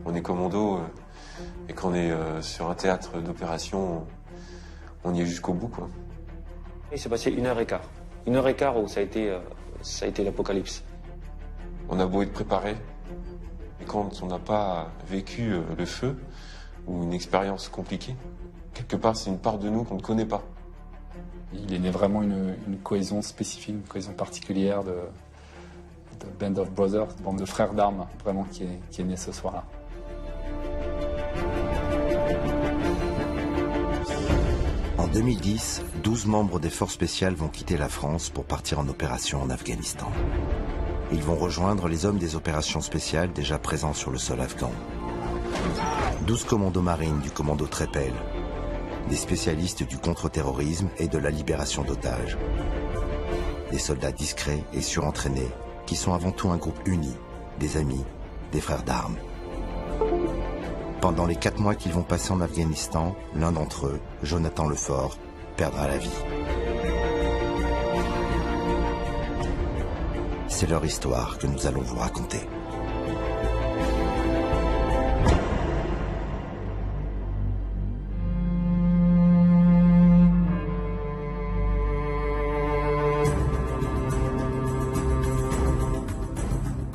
On est commando et quand on est sur un théâtre d'opération, on y est jusqu'au bout, quoi. Il s'est passé 1h15. 1h15 où ça a été l'apocalypse. On a beau être préparé, et quand on n'a pas vécu le feu ou une expérience compliquée, quelque part c'est une part de nous qu'on ne connaît pas. Il est né vraiment une cohésion spécifique, une cohésion particulière de Band of Brothers, bande de frères d'armes, vraiment qui est née ce soir-là. En 2010, 12 membres des forces spéciales vont quitter la France pour partir en opération en Afghanistan. Ils vont rejoindre les hommes des opérations spéciales déjà présents sur le sol afghan. 12 commandos marines du commando Trepel, des spécialistes du contre-terrorisme et de la libération d'otages. Des soldats discrets et surentraînés qui sont avant tout un groupe uni, des amis, des frères d'armes. Pendant les 4 mois qu'ils vont passer en Afghanistan, l'un d'entre eux, Jonathan Lefort, perdra la vie. C'est leur histoire que nous allons vous raconter.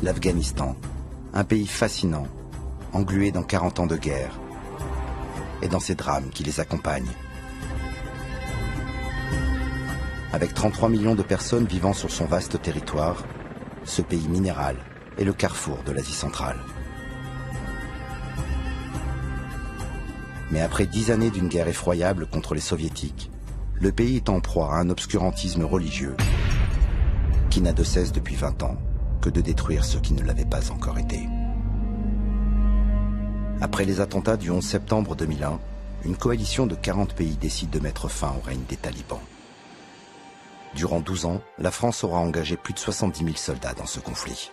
L'Afghanistan, un pays fascinant, englué dans 40 ans de guerre, et dans ces drames qui les accompagnent. Avec 33 millions de personnes vivant sur son vaste territoire, ce pays minéral est le carrefour de l'Asie centrale. Mais après 10 années d'une guerre effroyable contre les soviétiques, le pays est en proie à un obscurantisme religieux qui n'a de cesse depuis 20 ans que de détruire ceux qui ne l'avaient pas encore été. Après les attentats du 11 septembre 2001, une coalition de 40 pays décide de mettre fin au règne des talibans. Durant 12 ans, la France aura engagé plus de 70 000 soldats dans ce conflit.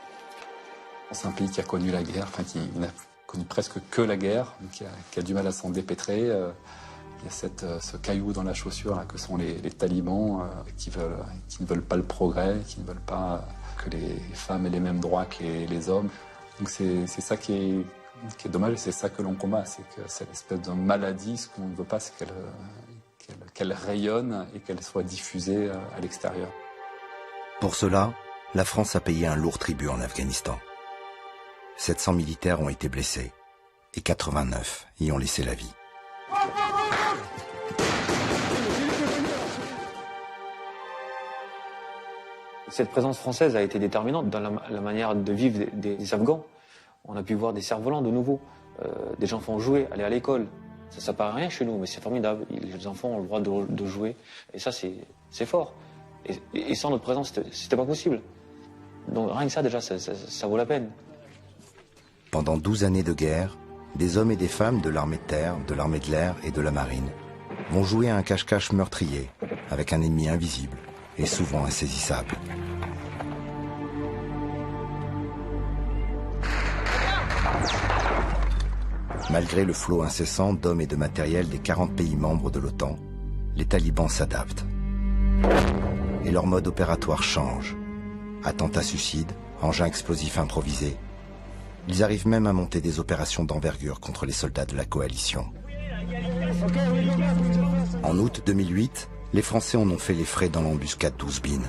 C'est un pays qui a connu la guerre, qui n'a connu presque que la guerre, qui a du mal à s'en dépêtrer. Il y a ce caillou dans la chaussure là, que sont les talibans qui ne veulent pas le progrès, qui ne veulent pas que les femmes aient les mêmes droits que les hommes. Donc c'est ça qui est dommage, et c'est ça que l'on combat, c'est que cette espèce de maladie, ce qu'on ne veut pas, c'est qu'elle rayonne et qu'elle soit diffusée à l'extérieur. Pour cela, la France a payé un lourd tribut en Afghanistan. 700 militaires ont été blessés et 89 y ont laissé la vie. Cette présence française a été déterminante dans la manière de vivre des Afghans. On a pu voir des cerfs-volants de nouveau, des enfants jouer, aller à l'école. Ça paraît rien chez nous, mais c'est formidable. Les enfants ont le droit de jouer, et ça c'est fort. Et sans notre présence, c'était pas possible. Donc rien que ça déjà, ça vaut la peine. Pendant 12 années de guerre, des hommes et des femmes de l'armée de terre, de l'armée de l'air et de la marine vont jouer à un cache-cache meurtrier avec un ennemi invisible et souvent insaisissable. Malgré le flot incessant d'hommes et de matériel des 40 pays membres de l'OTAN, les talibans s'adaptent. Et leur mode opératoire change. Attentats suicides, engins explosifs improvisés. Ils arrivent même à monter des opérations d'envergure contre les soldats de la coalition. En août 2008, les Français en ont fait les frais dans l'embuscade d'Ouzbine.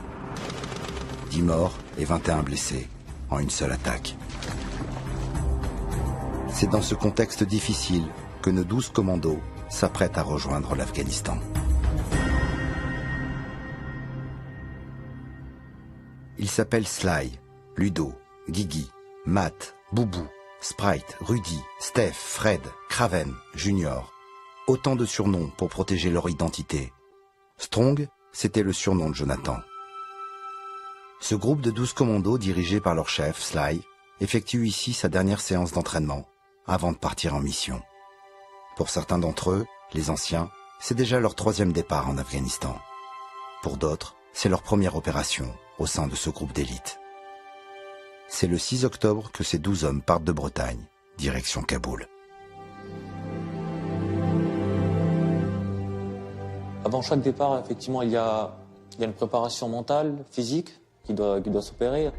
10 morts et 21 blessés en une seule attaque. C'est dans ce contexte difficile que nos 12 commandos s'apprêtent à rejoindre l'Afghanistan. Ils s'appellent Sly, Ludo, Guigui, Matt, Boubou, Sprite, Rudy, Steph, Fred, Craven, Junior. Autant de surnoms pour protéger leur identité. Strong, c'était le surnom de Jonathan. Ce groupe de 12 commandos dirigé par leur chef, Sly, effectue ici sa dernière séance d'entraînement avant de partir en mission. Pour certains d'entre eux, les anciens, c'est déjà leur 3e départ en Afghanistan. Pour d'autres, c'est leur première opération au sein de ce groupe d'élite. C'est le 6 octobre que ces 12 hommes partent de Bretagne, direction Kaboul. Avant chaque départ, effectivement, il y a une préparation mentale, physique, qui doit s'opérer.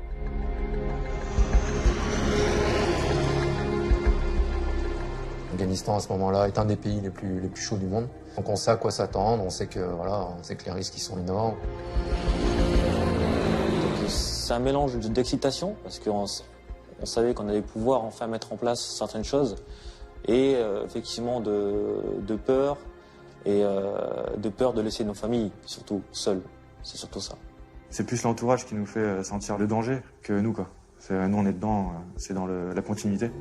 l'Afghanistan à ce moment-là est un des pays les plus chauds du monde. Donc on sait à quoi s'attendre, on sait que les risques ils sont énormes. C'est un mélange d'excitation parce qu'on savait qu'on allait pouvoir enfin mettre en place certaines choses et effectivement de peur et de peur de laisser nos familles surtout seules. C'est surtout ça. C'est plus l'entourage qui nous fait sentir le danger que nous, quoi. Nous on est dedans, c'est dans la continuité.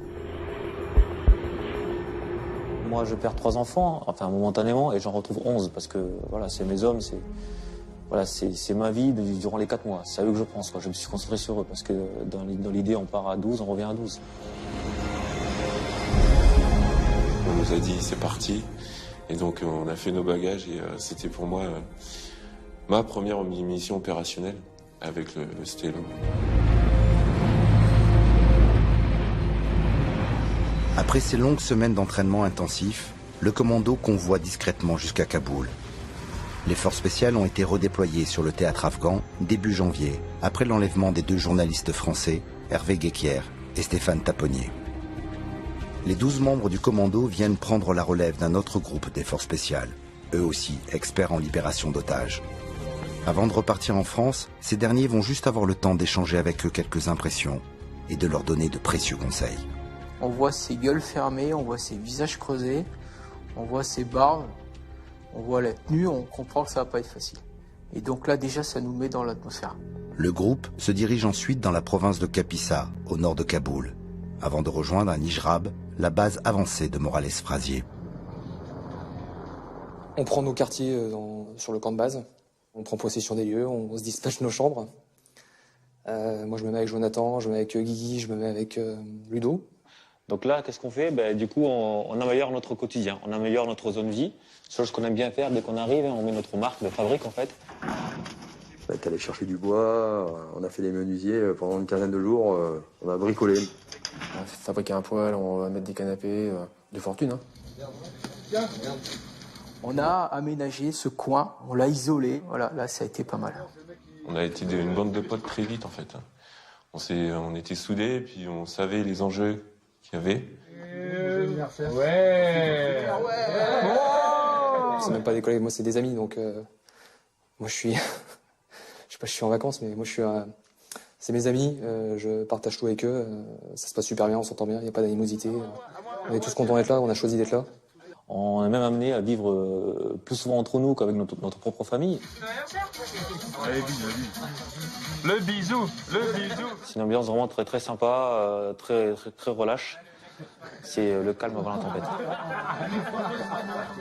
Moi je perds 3 enfants, enfin momentanément, et j'en retrouve 11 parce que voilà, c'est mes hommes, c'est ma vie durant les 4 mois. C'est à eux que je pense, quoi. Je me suis concentré sur eux parce que dans l'idée on part à 12, on revient à 12. On nous a dit c'est parti, et donc on a fait nos bagages et c'était pour moi ma première mission opérationnelle avec le Stello. Après ces longues semaines d'entraînement intensif, le commando convoie discrètement jusqu'à Kaboul. Les forces spéciales ont été redéployées sur le théâtre afghan début janvier, après l'enlèvement des 2 journalistes français, Hervé Guéquier et Stéphane Taponnier. Les 12 membres du commando viennent prendre la relève d'un autre groupe des forces spéciales, eux aussi experts en libération d'otages. Avant de repartir en France, ces derniers vont juste avoir le temps d'échanger avec eux quelques impressions et de leur donner de précieux conseils. On voit ses gueules fermées, on voit ses visages creusés, on voit ses barbes, on voit la tenue, on comprend que ça va pas être facile. Et donc là déjà ça nous met dans l'atmosphère. Le groupe se dirige ensuite dans la province de Kapisa, au nord de Kaboul, avant de rejoindre à Nijrab, la base avancée de Morales-Frazier. On prend nos quartiers sur le camp de base, on prend possession des lieux, on se dispatche nos chambres. Moi je me mets avec Jonathan, je me mets avec Guigui, je me mets avec Ludo. Donc là, qu'est-ce qu'on fait? Du coup, on améliore notre quotidien, on améliore notre zone de vie. Chose qu'on aime bien faire dès qu'on arrive, on met notre marque de fabrique en fait. On est allé chercher du bois, on a fait des menuisiers pendant une quinzaine de jours, on a bricolé. On va fabriquer un poêle, on va mettre des canapés, de fortune. Hein. On a aménagé ce coin, on l'a isolé, voilà, là ça a été pas mal. On a été une bande de potes très vite en fait. On était soudés, puis on savait les enjeux qu'il y avait. Ouais. C'est même pas des collègues, moi c'est des amis, donc moi je suis, je sais pas, je suis en vacances, mais moi c'est mes amis, je partage tout avec eux, ça se passe super bien, on s'entend bien, il n'y a pas d'animosité, on est tous contents d'être là, on a choisi d'être là. On est même amené à vivre plus souvent entre nous qu'avec notre propre famille. Allez, le bisou. C'est une ambiance vraiment très très sympa, très relâche. C'est le calme avant la tempête.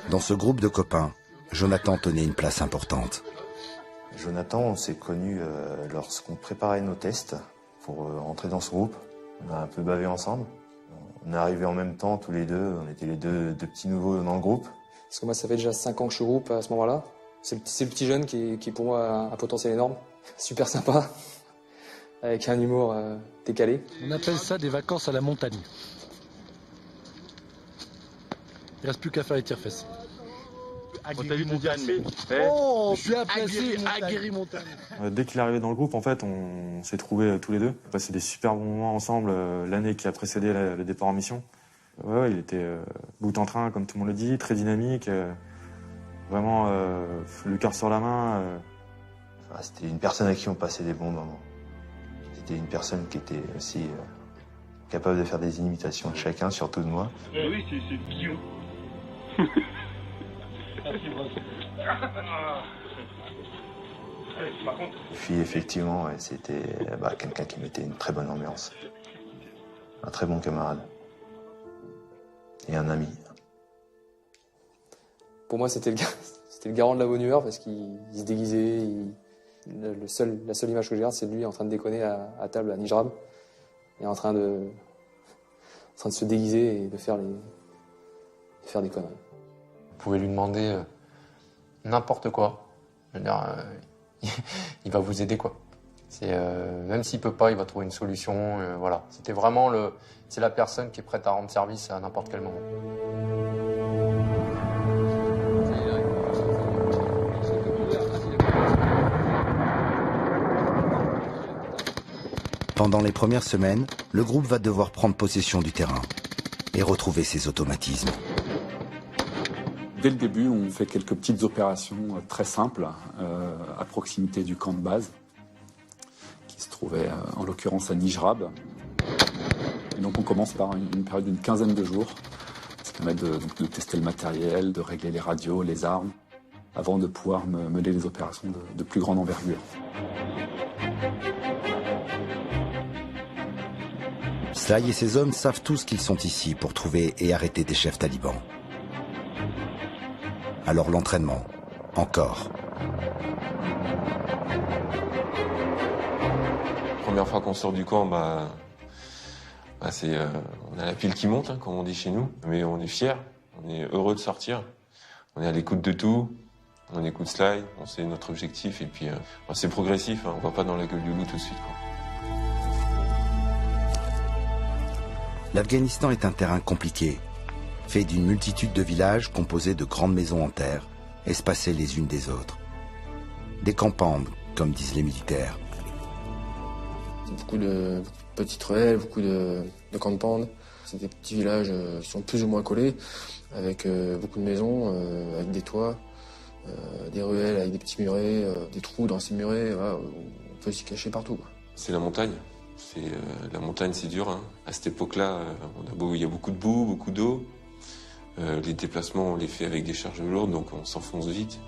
Dans ce groupe de copains, Jonathan tenait une place importante. Jonathan, on s'est connus lorsqu'on préparait nos tests pour entrer dans ce groupe. On a un peu bavé ensemble. On est arrivés en même temps, tous les deux. On était les deux petits nouveaux dans le groupe. Parce que moi, ça fait déjà 5 ans que je suis au groupe à ce moment-là. C'est le petit jeune qui pour moi a un potentiel énorme. Super sympa, avec un humour décalé. On appelle ça des vacances à la montagne. Il reste plus qu'à faire les tire-fesses. Oh, je suis aguerri montagne. Dès qu'il est arrivé dans le groupe, en fait, on s'est trouvés tous les deux. On a passé des super bons moments ensemble l'année qui a précédé le départ en mission. Ouais, il était bout en train, comme tout le monde le dit, très dynamique, vraiment le cœur sur la main. C'était une personne à qui on passait des bons moments. C'était une personne qui était aussi capable de faire des imitations de chacun, surtout de moi. Oui, c'est Guillaume. Et puis effectivement, ouais, c'était quelqu'un qui mettait une très bonne ambiance. Un très bon camarade. Et un ami. Pour moi, c'était le garant de la bonne humeur parce qu'il se déguisait. La seule image que je garde, c'est de lui en train de déconner à table à Nijrab. Et en train de se déguiser et de faire des conneries. Vous pouvez lui demander n'importe quoi. Je veux dire, il va vous aider, quoi. Même s'il peut pas, il va trouver une solution. Voilà. C'était vraiment c'est la personne qui est prête à rendre service à n'importe quel moment. Pendant les premières semaines, le groupe va devoir prendre possession du terrain. et retrouver ses automatismes. Dès le début, on fait quelques petites opérations très simples à proximité du camp de base, qui se trouvait en l'occurrence à Nijrab. Et donc on commence par une période d'une quinzaine de jours, ce qui permet de tester le matériel, de régler les radios, les armes, avant de pouvoir mener des opérations de plus grande envergure. Sly et ses hommes savent tous qu'ils sont ici pour trouver et arrêter des chefs talibans. Alors l'entraînement, encore. Première fois qu'on sort du camp, on a la pile qui monte, hein, comme on dit chez nous, mais on est fiers, on est heureux de sortir. On est à l'écoute de tout, on écoute Sly, on sait notre objectif, et puis c'est progressif, hein, on va pas dans la gueule du loup tout de suite, quoi. L'Afghanistan est un terrain compliqué, fait d'une multitude de villages composés de grandes maisons en terre, espacées les unes des autres. Des campandes, comme disent les militaires. Beaucoup de petites ruelles, beaucoup de campandes. C'est des petits villages qui sont plus ou moins collés, avec beaucoup de maisons, avec des toits, des ruelles avec des petits murets, des trous dans ces murets. Voilà, on peut s'y cacher partout, quoi. C'est la montagne. La montagne, c'est dur, hein. À cette époque-là, il y a beaucoup de boue, beaucoup d'eau. Les déplacements, on les fait avec des charges lourdes, donc on s'enfonce vite.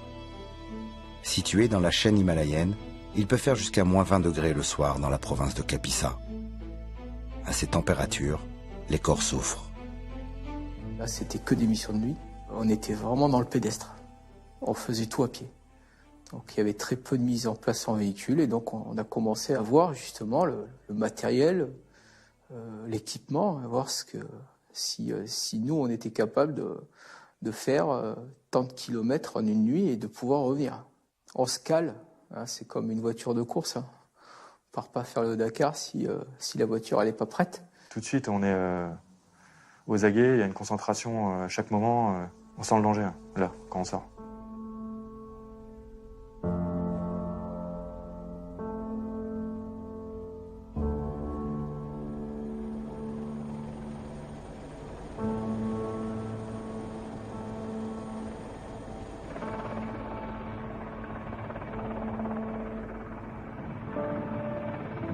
Situé dans la chaîne himalayenne, il peut faire jusqu'à moins 20 degrés le soir dans la province de Kapisa. À ces températures, les corps souffrent. Là, c'était que des missions de nuit. On était vraiment dans le pédestre. On faisait tout à pied. Donc il y avait très peu de mise en place en véhicule, et donc on a commencé à voir justement le matériel, l'équipement, à voir si nous on était capable de faire tant de kilomètres en une nuit et de pouvoir revenir. On se cale, hein, c'est comme une voiture de course, hein. On part pas faire le Dakar si la voiture elle est pas prête. Tout de suite, on est aux aguets, il y a une concentration à chaque moment, on sent le danger, hein, là, quand on sort.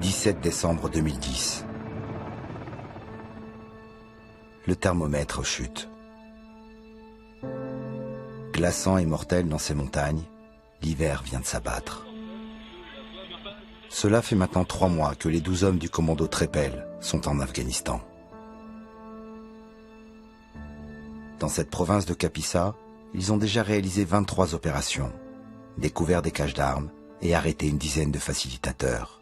« 17 décembre 2010. Le thermomètre chute. Glaçant et mortel dans ces montagnes, l'hiver vient de s'abattre. Cela fait maintenant 3 mois que les 12 hommes du commando Trépel sont en Afghanistan. Dans cette province de Kapisa, ils ont déjà réalisé 23 opérations, découvert des caches d'armes et arrêté une dizaine de facilitateurs.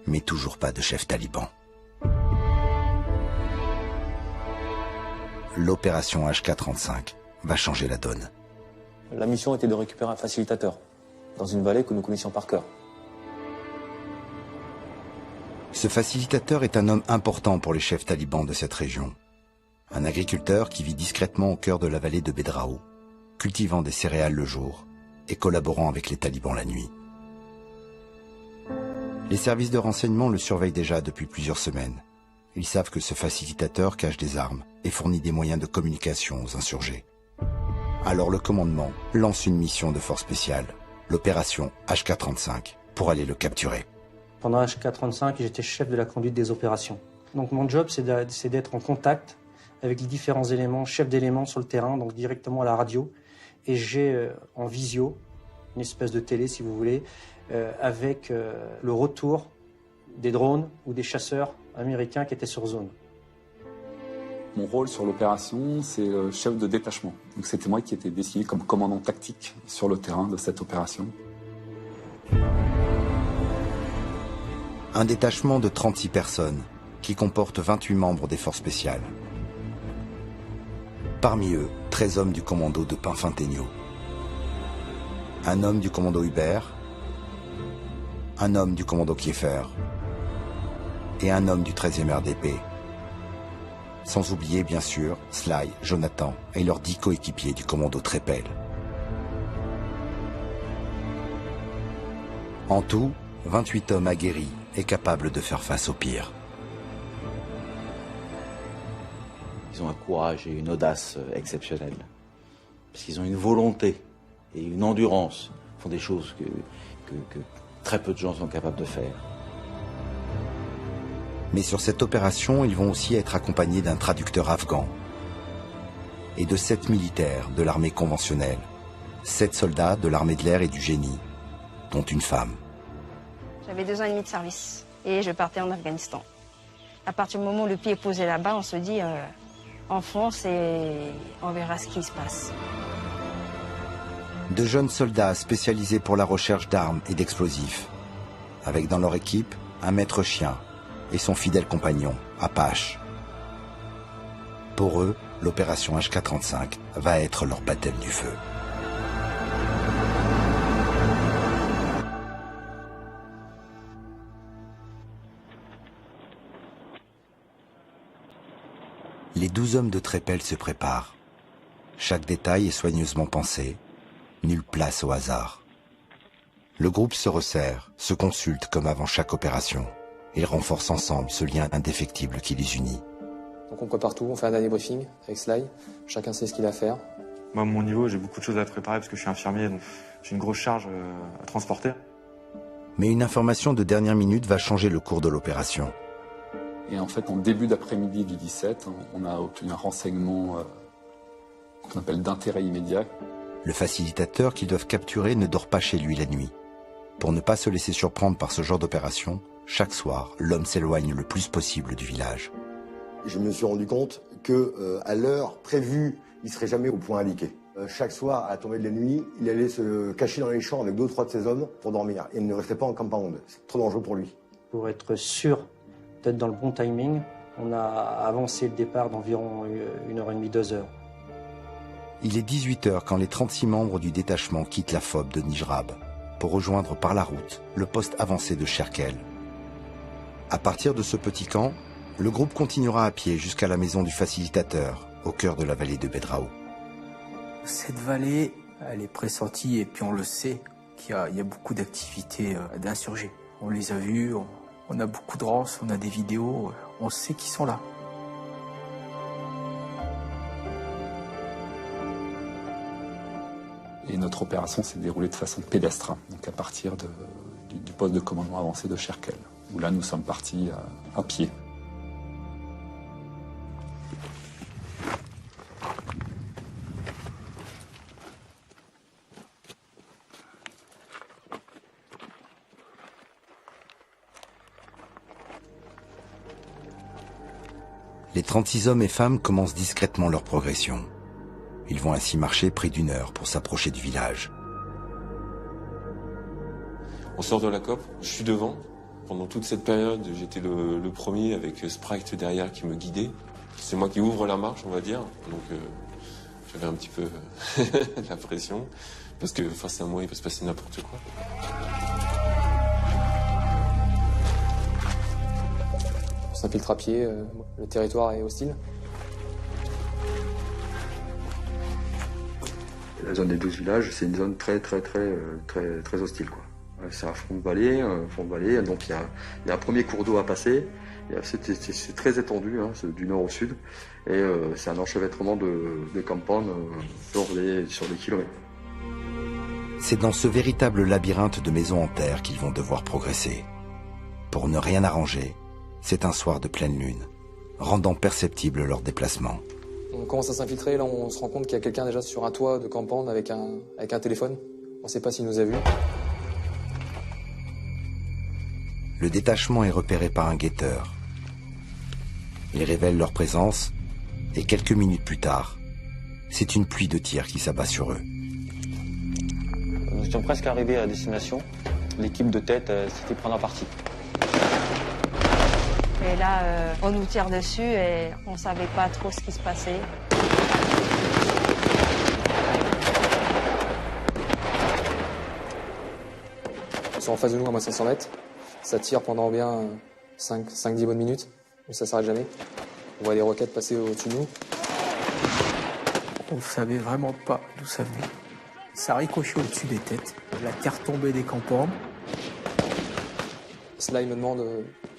Mais toujours pas de chef taliban. L'opération HK-35 va changer la donne. La mission était de récupérer un facilitateur dans une vallée que nous connaissions par cœur. Ce facilitateur est un homme important pour les chefs talibans de cette région. Un agriculteur qui vit discrètement au cœur de la vallée de Bedrao, cultivant des céréales le jour et collaborant avec les talibans la nuit. Les services de renseignement le surveillent déjà depuis plusieurs semaines. Ils savent que ce facilitateur cache des armes et fournit des moyens de communication aux insurgés. Alors le commandement lance une mission de force spéciale, l'opération HK-35, pour aller le capturer. Pendant HK-35, j'étais chef de la conduite des opérations. Donc mon job, c'est d'être en contact avec les différents éléments, chefs d'éléments sur le terrain, donc directement à la radio. Et j'ai en visio, une espèce de télé si vous voulez, avec le retour des drones ou des chasseurs américains qui étaient sur zone. Mon rôle sur l'opération, c'est le chef de détachement. Donc c'était moi qui étais désigné comme commandant tactique sur le terrain de cette opération. Un détachement de 36 personnes qui comporte 28 membres des forces spéciales. Parmi eux, 13 hommes du commando de Pinfintegno. Un homme du commando Hubert, un homme du commando Kieffer et un homme du 13e RDP. Sans oublier, bien sûr, Sly, Jonathan et leurs 10 coéquipiers du commando Trépel. En tout, 28 hommes aguerris et capables de faire face au pire. Ils ont un courage et une audace exceptionnels. Parce qu'ils ont une volonté et une endurance. Ils font des choses que très peu de gens sont capables de faire. Mais sur cette opération, ils vont aussi être accompagnés d'un traducteur afghan et de 7 militaires de l'armée conventionnelle, 7 soldats de l'armée de l'air et du génie, dont une femme. J'avais 2 ans et demi de service et je partais en Afghanistan. À partir du moment où le pied est posé là-bas, on se dit on fonce et on verra ce qui se passe. De jeunes soldats spécialisés pour la recherche d'armes et d'explosifs, avec dans leur équipe un maître chien et son fidèle compagnon, Apache. Pour eux, l'opération HK-35 va être leur baptême du feu. Les 12 hommes de Trépel se préparent. Chaque détail est soigneusement pensé, nulle place au hasard. Le groupe se resserre, se consulte comme avant chaque opération. Ils renforcent ensemble ce lien indéfectible qui les unit. Donc on prépare tout, on fait un dernier briefing avec Sly, chacun sait ce qu'il a à faire. Moi, à mon niveau, j'ai beaucoup de choses à préparer parce que je suis infirmier, donc j'ai une grosse charge à transporter. Mais une information de dernière minute va changer le cours de l'opération. Et en fait, en début d'après-midi du 17, on a obtenu un renseignement qu'on appelle d'intérêt immédiat. Le facilitateur qu'ils doivent capturer ne dort pas chez lui la nuit. Pour ne pas se laisser surprendre par ce genre d'opération, chaque soir, l'homme s'éloigne le plus possible du village. Je me suis rendu compte que à l'heure prévue, il serait jamais au point indiqué. Chaque soir, à la tombée de la nuit, il allait se cacher dans les champs avec 2 ou 3 de ses hommes pour dormir. Il ne restait pas en compound. C'est trop dangereux pour lui. Pour être sûr d'être dans le bon timing, on a avancé le départ d'environ 1h30, 2 heures. Il est 18h quand les 36 membres du détachement quittent la FOB de Nijrab pour rejoindre par la route le poste avancé de Cherkel. À partir de ce petit camp, le groupe continuera à pied jusqu'à la maison du facilitateur, au cœur de la vallée de Bedrao. Cette vallée, elle est pressentie et puis on le sait qu'il y a beaucoup d'activités d'insurgés. On les a vus, on a beaucoup de rances, on a des vidéos, on sait qu'ils sont là. Et notre opération s'est déroulée de façon pédestre, donc à partir du poste de commandement avancé de Cherkel, où là nous sommes partis à pied. Les 36 hommes et femmes commencent discrètement leur progression. Ils vont ainsi marcher près d'1 heure pour s'approcher du village. On sort de la COP, je suis devant. Pendant toute cette période, j'étais le premier avec Sprite derrière qui me guidait. C'est moi qui ouvre la marche, on va dire. Donc j'avais un petit peu la pression. Parce que face à moi, il peut se passer n'importe quoi. On s'infiltre à pied, le territoire est hostile. La zone des 12 villages, c'est une zone très hostile, quoi. C'est un front de vallée, donc il y a un premier cours d'eau à passer. C'est très étendu, hein, du nord au sud, et c'est un enchevêtrement de campagnes sur des kilomètres. C'est dans ce véritable labyrinthe de maisons en terre qu'ils vont devoir progresser. Pour ne rien arranger, c'est un soir de pleine lune, rendant perceptible leur déplacement. On commence à s'infiltrer, là on se rend compte qu'il y a quelqu'un déjà sur un toit de campagne avec un téléphone. On ne sait pas s'il nous a vus. Le détachement est repéré par un guetteur. Ils révèlent leur présence et quelques minutes plus tard, c'est une pluie de tirs qui s'abat sur eux. Nous étions presque arrivés à destination. L'équipe de tête s'était prise en partie. Et là, on nous tire dessus et on savait pas trop ce qui se passait. Ils sont en face de nous à moins de 500 mètres. Ça tire pendant bien 5-10 bonnes minutes. Mais ça s'arrête jamais. On voit des roquettes passer au-dessus de nous. On ne savait vraiment pas d'où ça venait. Ça ricochait au-dessus des têtes. La terre tombait des campagnes. Sly me demande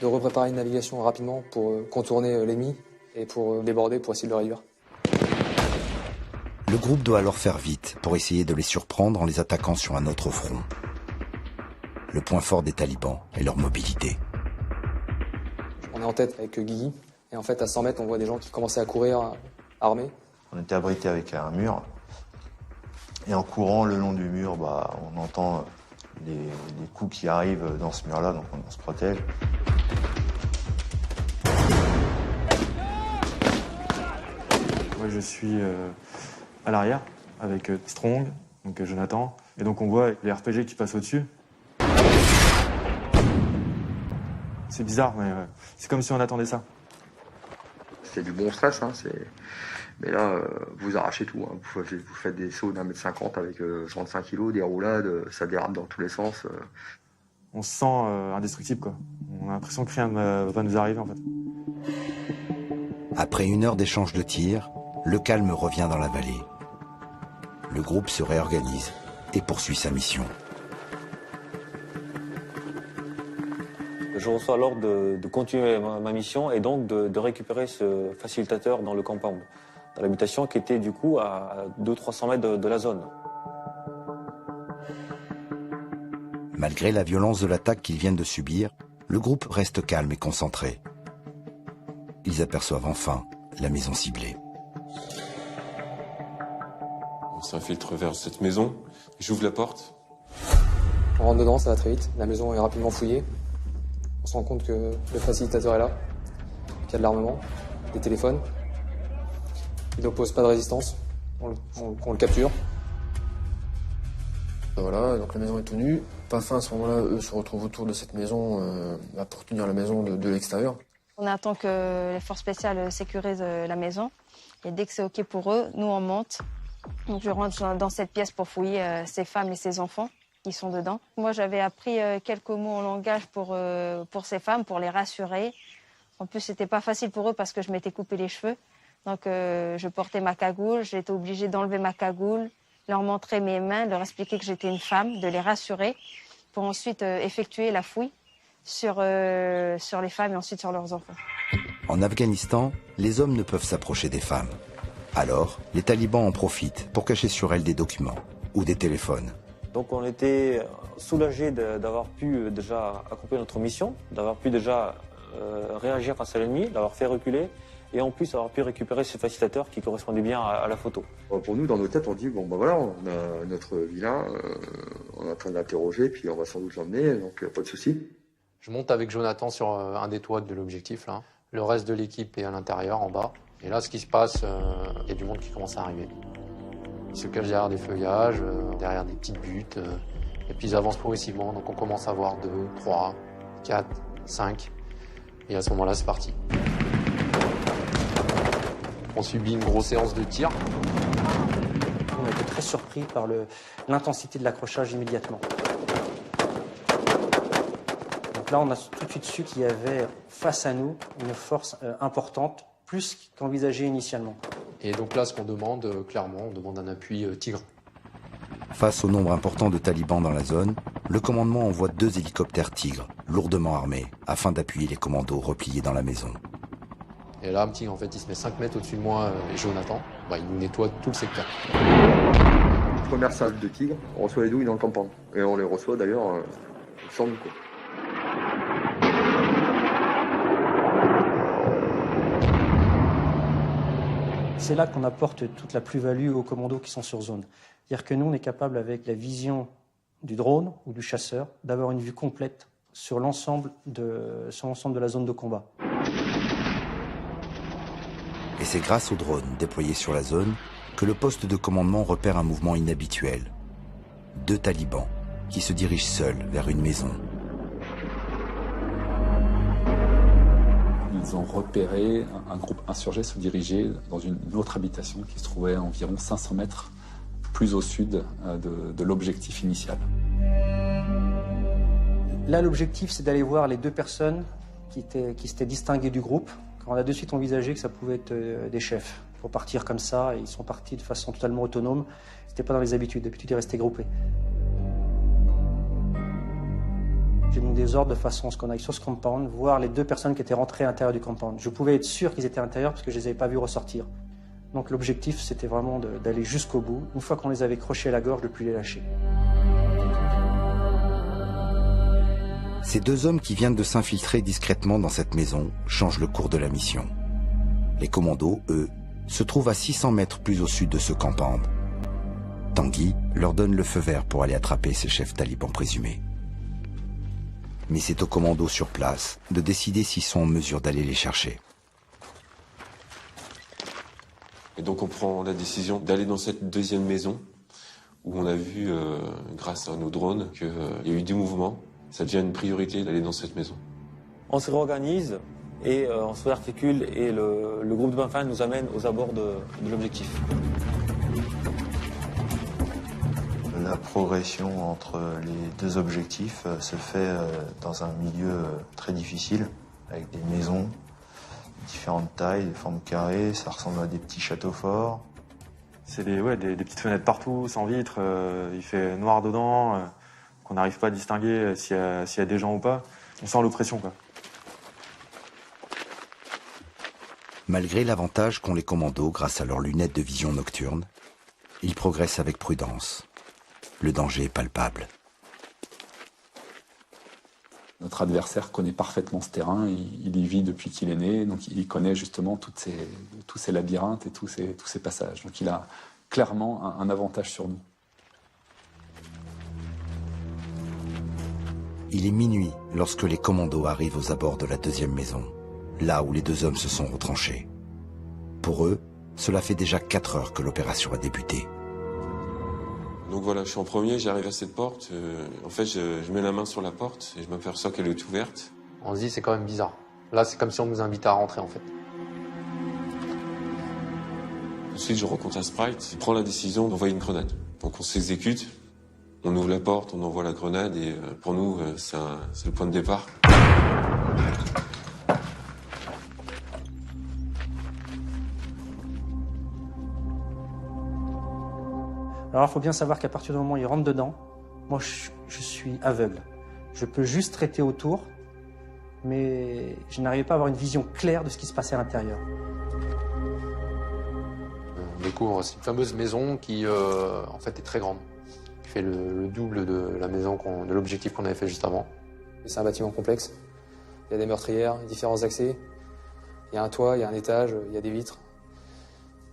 de repréparer une navigation rapidement pour contourner l'ennemi. et pour déborder, pour essayer de le réduire. Le groupe doit alors faire vite pour essayer de les surprendre en les attaquant sur un autre front. Le point fort des talibans est leur mobilité. On est en tête avec Guigui, et en fait à 100 mètres on voit des gens qui commençaient à courir armés. On était abrité avec un mur. Et en courant le long du mur, on entend les coups qui arrivent dans ce mur-là, donc on se protège. Moi, je suis à l'arrière avec Strong, donc Jonathan. Et donc on voit les RPG qui passent au-dessus. C'est bizarre, mais c'est comme si on attendait ça. C'est du bon stress, hein, mais là, vous arrachez tout. Hein. Vous faites des sauts d'1m50 avec 35 kg, des roulades, ça dérape dans tous les sens. On se sent indestructible, quoi. On a l'impression que rien ne va nous arriver, en fait. Après 1 heure d'échange de tirs, le calme revient dans la vallée. Le groupe se réorganise et poursuit sa mission. Je reçois l'ordre de continuer ma mission et donc de récupérer ce facilitateur dans le compound, dans l'habitation qui était du coup à 200-300 mètres de la zone. Malgré la violence de l'attaque qu'ils viennent de subir, le groupe reste calme et concentré. Ils aperçoivent enfin la maison ciblée. On s'infiltre vers cette maison, j'ouvre la porte. On rentre dedans, ça va très vite, la maison est rapidement fouillée. On se rend compte que le facilitateur est là, qu'il y a de l'armement, des téléphones. Il n'oppose pas de résistance, on le capture. Voilà, donc la maison est tenue. Pas fin à ce moment-là, eux se retrouvent autour de cette maison pour tenir la maison de l'extérieur. On attend que les forces spéciales sécurisent la maison. Et dès que c'est OK pour eux, nous on monte. Donc je rentre dans cette pièce pour fouiller ces femmes et ces enfants qui sont dedans. Moi j'avais appris quelques mots en langage pour ces femmes, pour les rassurer. En plus c'était pas facile pour eux parce que je m'étais coupé les cheveux. Donc je portais ma cagoule, j'étais obligée d'enlever ma cagoule, leur montrer mes mains, leur expliquer que j'étais une femme, de les rassurer pour ensuite effectuer la fouille sur les femmes et ensuite sur leurs enfants. En Afghanistan, les hommes ne peuvent s'approcher des femmes. Alors, les talibans en profitent pour cacher sur elles des documents ou des téléphones. Donc on était soulagés d'avoir pu déjà accomplir notre mission, d'avoir pu déjà réagir face à l'ennemi, d'avoir fait reculer et en plus avoir pu récupérer ce facilitateur qui correspondait bien à la photo. Pour nous, dans nos têtes, on dit, bon voilà, on a notre vilain, on est en train de l'interroger, puis on va sans doute l'emmener, donc pas de souci. Je monte avec Jonathan sur un des toits de l'objectif, là. Le reste de l'équipe est à l'intérieur, en bas. Et là, ce qui se passe, il y a du monde qui commence à arriver. Ils se cachent derrière des feuillages, derrière des petites buttes, et puis ils avancent progressivement. Donc on commence à voir 2, 3, 4, 5. Et à ce moment-là, c'est parti. On subit une grosse séance de tir. On a été très surpris par l'intensité de l'accrochage immédiatement. Donc là, on a tout de suite su qu'il y avait face à nous une force importante, plus qu'envisagé initialement. Et donc là, ce qu'on demande, clairement, on demande un appui Tigre. Face au nombre important de talibans dans la zone, le commandement envoie 2 hélicoptères Tigre, lourdement armés, afin d'appuyer les commandos repliés dans la maison. Et là, Tigre, en fait, il se met 5 mètres au-dessus de moi et Jonathan. Il nous nettoie tout le secteur. Première salve de Tigre, on reçoit les douilles dans le campagne. Et on les reçoit d'ailleurs sans nous, quoi. C'est là qu'on apporte toute la plus-value aux commandos qui sont sur zone. C'est-à-dire que nous, on est capable, avec la vision du drone ou du chasseur, d'avoir une vue complète sur l'ensemble de la zone de combat. Et c'est grâce aux drones déployés sur la zone que le poste de commandement repère un mouvement inhabituel. 2 talibans qui se dirigent seuls vers une maison. Ils ont repéré un groupe insurgé se diriger dans une autre habitation qui se trouvait à environ 500 mètres plus au sud de l'objectif initial. Là, l'objectif, c'est d'aller voir les 2 personnes qui s'étaient distinguées du groupe. On a de suite envisagé que ça pouvait être des chefs. Pour partir comme ça, et ils sont partis de façon totalement autonome. C'était pas dans les habitudes. D'habitude, ils restaient groupés. J'ai donné des ordres de façon à ce qu'on aille sur ce compound, voir les 2 personnes qui étaient rentrées à l'intérieur du compound. Je pouvais être sûr qu'ils étaient à l'intérieur parce que je les avais pas vus ressortir. Donc l'objectif, c'était vraiment d'aller jusqu'au bout. Une fois qu'on les avait crochés à la gorge, de ne plus les lâcher. Ces 2 hommes qui viennent de s'infiltrer discrètement dans cette maison changent le cours de la mission. Les commandos, eux, se trouvent à 600 mètres plus au sud de ce compound. Tanguy leur donne le feu vert pour aller attraper ces chefs talibans présumés. Mais c'est aux commandos sur place de décider s'ils sont en mesure d'aller les chercher. Et donc on prend la décision d'aller dans cette 2e maison où on a vu, grâce à nos drones, qu'il y a eu du mouvement. Ça devient une priorité d'aller dans cette maison. On se réorganise et on se réarticule et le groupe de Benfin nous amène aux abords de l'objectif. La progression entre les 2 objectifs se fait dans un milieu très difficile, avec des maisons, différentes tailles, des formes carrées, ça ressemble à des petits châteaux forts. C'est des petites fenêtres partout, sans vitres, il fait noir dedans, qu'on n'arrive pas à distinguer s'il y a des gens ou pas. On sent l'oppression, quoi. Malgré l'avantage qu'ont les commandos grâce à leurs lunettes de vision nocturne, ils progressent avec prudence. Le danger est palpable. Notre adversaire connaît parfaitement ce terrain, il y vit depuis qu'il est né, donc il connaît justement tous ces labyrinthes et tous ces passages. Donc il a clairement un avantage sur nous. Il est minuit lorsque les commandos arrivent aux abords de la 2e maison, là où les 2 hommes se sont retranchés. Pour eux, cela fait déjà 4 heures que l'opération a débuté. Donc voilà, je suis en premier, j'arrive à cette porte. En fait, je mets la main sur la porte et je m'aperçois qu'elle est ouverte. On se dit c'est quand même bizarre. Là, c'est comme si on nous invitait à rentrer en fait. Ensuite, je rencontre un Sprite, il prend la décision d'envoyer une grenade. Donc on s'exécute, on ouvre la porte, on envoie la grenade et pour nous, c'est le point de départ. Alors il faut bien savoir qu'à partir du moment où ils rentrent dedans, moi je suis aveugle. Je peux juste traiter autour, mais je n'arrivais pas à avoir une vision claire de ce qui se passait à l'intérieur. On découvre cette fameuse maison qui en fait est très grande, qui fait le double de la maison, de l'objectif qu'on avait fait juste avant. C'est un bâtiment complexe, il y a des meurtrières, différents accès, il y a un toit, il y a un étage, il y a des vitres.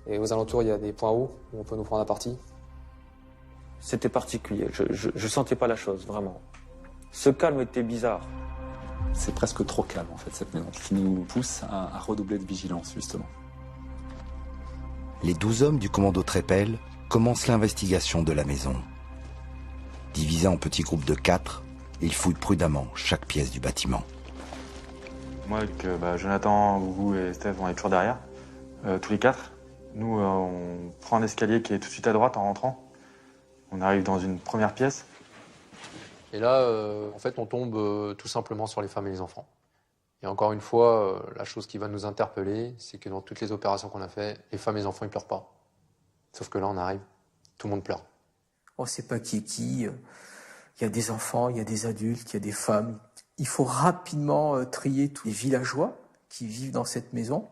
Et aux alentours, il y a des points hauts où on peut nous prendre à partie. C'était particulier, je sentais pas la chose, vraiment. Ce calme était bizarre. C'est presque trop calme en fait cette maison, qui nous pousse à redoubler de vigilance justement. Les 12 hommes du commando Trépel commencent l'investigation de la maison. Divisés en petits groupes de 4, ils fouillent prudemment chaque pièce du bâtiment. Moi avec Jonathan, Boubou et Steph, on est toujours derrière, tous les 4. Nous, on prend un escalier qui est tout de suite à droite en rentrant. On arrive dans une première pièce. Et là, en fait, on tombe tout simplement sur les femmes et les enfants. Et encore une fois, la chose qui va nous interpeller, c'est que dans toutes les opérations qu'on a fait, les femmes et les enfants, ils pleurent pas. Sauf que là, on arrive, tout le monde pleure. On ne sait pas qui est qui. Il y a des enfants, il y a des adultes, il y a des femmes. Il faut rapidement trier tous les villageois qui vivent dans cette maison.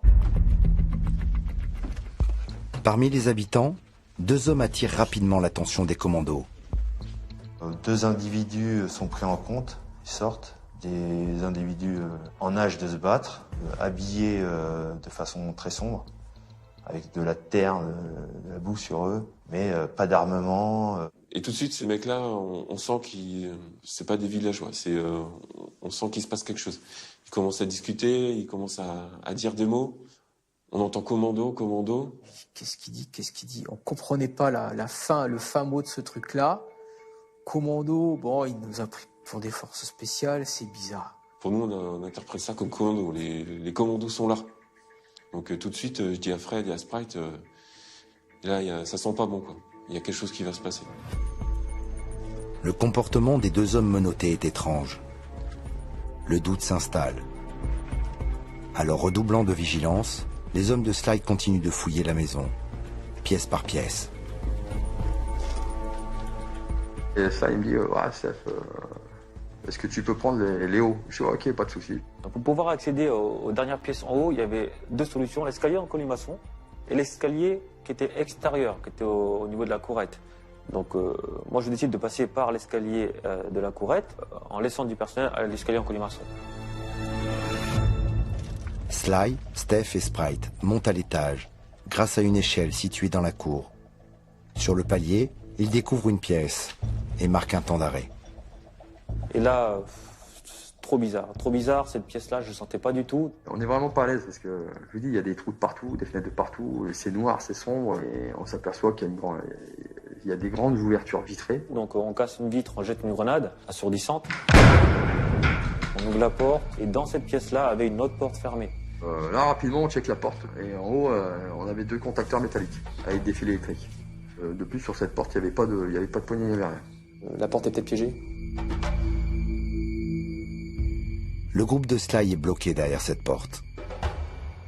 Parmi les habitants, 2 hommes attirent rapidement l'attention des commandos. 2 individus sont pris en compte, ils sortent. Des individus en âge de se battre, habillés de façon très sombre, avec de la terre, de la boue sur eux, mais pas d'armement. Et tout de suite, ces mecs-là, on sent c'est pas des villageois, on sent qu'il se passe quelque chose. Ils commencent à discuter, ils commencent à dire des mots. On entend commando. Qu'est-ce qu'il dit On comprenait pas le fin mot de ce truc-là. Commando, bon, il nous a pris pour des forces spéciales, c'est bizarre. Pour nous, on interprète ça comme commando. Les commandos sont là. Donc tout de suite, je dis à Fred et à Sprite, là, ça sent pas bon, quoi. Il y a quelque chose qui va se passer. Le comportement des 2 hommes menottés est étrange. Le doute s'installe. Alors, redoublant de vigilance, les hommes de Slide continuent de fouiller la maison, pièce par pièce. Et ça, il me dit, ouais, Steph, est-ce que tu peux prendre les hauts? Je dis ok, pas de souci. Donc, pour pouvoir accéder aux dernières pièces en haut, il y avait deux solutions, l'escalier en colimaçon et l'escalier qui était extérieur, qui était au niveau de la courette. Donc moi je décide de passer par l'escalier de la courette en laissant du personnel à l'escalier en colimaçon. Sly, Steph et Sprite montent à l'étage grâce à une échelle située dans la cour. Sur le palier, ils découvrent une pièce et marquent un temps d'arrêt. Et là, trop bizarre cette pièce-là, je ne sentais pas du tout. On n'est vraiment pas à l'aise parce que, je vous dis, il y a des trous de partout, des fenêtres de partout, c'est noir, c'est sombre et on s'aperçoit qu'il y a des grandes ouvertures vitrées. Donc on casse une vitre, on jette une grenade assourdissante, on ouvre la porte et dans cette pièce-là avait une autre porte fermée. Là, rapidement, on check la porte et en haut, on avait 2 contacteurs métalliques avec des fils électriques. De plus, sur cette porte, il n'y avait pas de poignée, il n'y avait rien. La porte était piégée. Le groupe de Sly est bloqué derrière cette porte.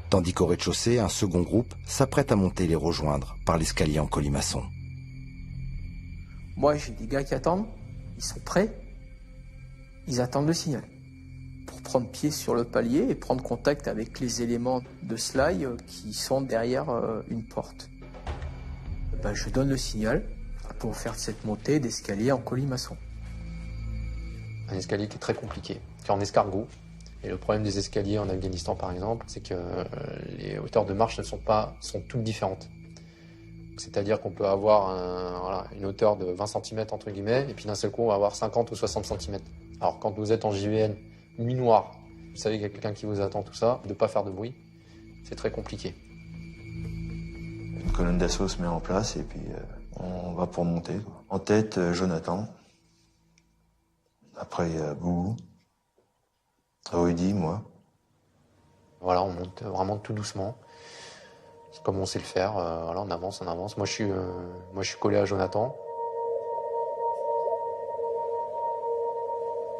Tandis qu'au rez-de-chaussée, un second groupe s'apprête à monter et les rejoindre par l'escalier en colimaçon. Moi, j'ai des gars qui attendent, ils sont prêts, ils attendent le signal pour prendre pied sur le palier et prendre contact avec les éléments de Sly qui sont derrière une porte. Ben, je donne le signal pour faire cette montée d'escalier en colimaçon. Un escalier qui est très compliqué, qui est en escargot. Et le problème des escaliers en Afghanistan, par exemple, c'est que les hauteurs de marche sont toutes différentes. C'est-à-dire qu'on peut avoir une hauteur de 20 cm, entre guillemets, et puis d'un seul coup, on va avoir 50 ou 60 cm. Alors, quand vous êtes en JVN, nuit noire, vous savez qu'il y a quelqu'un qui vous attend, tout ça, de ne pas faire de bruit, c'est très compliqué. Une colonne d'assaut se met en place et puis on va pour monter. En tête, Jonathan. Après, Boubou. Rudy, moi. Voilà, on monte vraiment tout doucement. C'est comme on sait le faire. Voilà, on avance, on avance. Moi, je suis collé à Jonathan.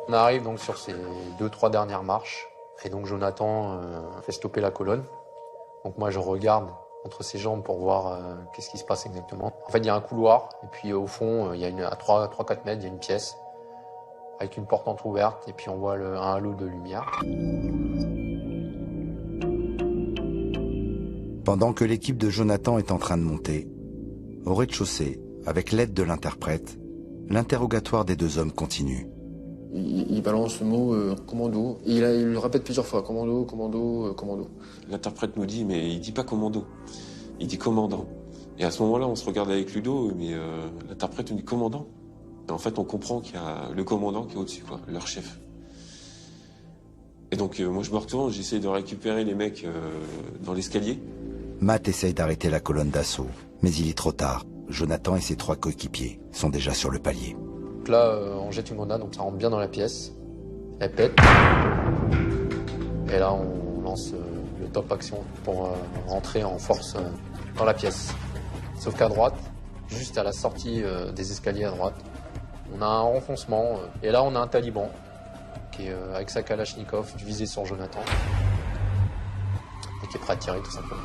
On arrive donc sur ces 2-3 dernières marches. Et donc, Jonathan fait stopper la colonne. Donc, moi, je regarde entre ses jambes pour voir qu'est-ce qui se passe exactement. En fait, il y a un couloir. Et puis, au fond, il y a à 3-4 mètres, il y a une pièce avec une porte entrouverte. Et puis, on voit un halo de lumière. Pendant que l'équipe de Jonathan est en train de monter, au rez-de-chaussée, avec l'aide de l'interprète, l'interrogatoire des deux hommes continue. Il balance le mot commando, et il le répète plusieurs fois, commando, commando, commando. L'interprète nous dit, mais il dit pas commando, il dit commandant. Et à ce moment-là, on se regarde avec Ludo, mais l'interprète nous dit commandant. Et en fait, on comprend qu'il y a le commandant qui est au-dessus, quoi, leur chef. Et donc, moi, je me retourne, j'essaie de récupérer les mecs dans l'escalier. Matt essaye d'arrêter la colonne d'assaut, mais il est trop tard. Jonathan et ses 3 coéquipiers sont déjà sur le palier. Donc là, on jette une grenade, donc ça rentre bien dans la pièce. Elle pète. Et là, on lance le top action pour rentrer en force dans la pièce. Sauf qu'à droite, juste à la sortie des escaliers à droite, on a un renfoncement. Et là, on a un taliban qui est avec sa Kalachnikov visé sur Jonathan. Et qui est prêt à tirer tout simplement.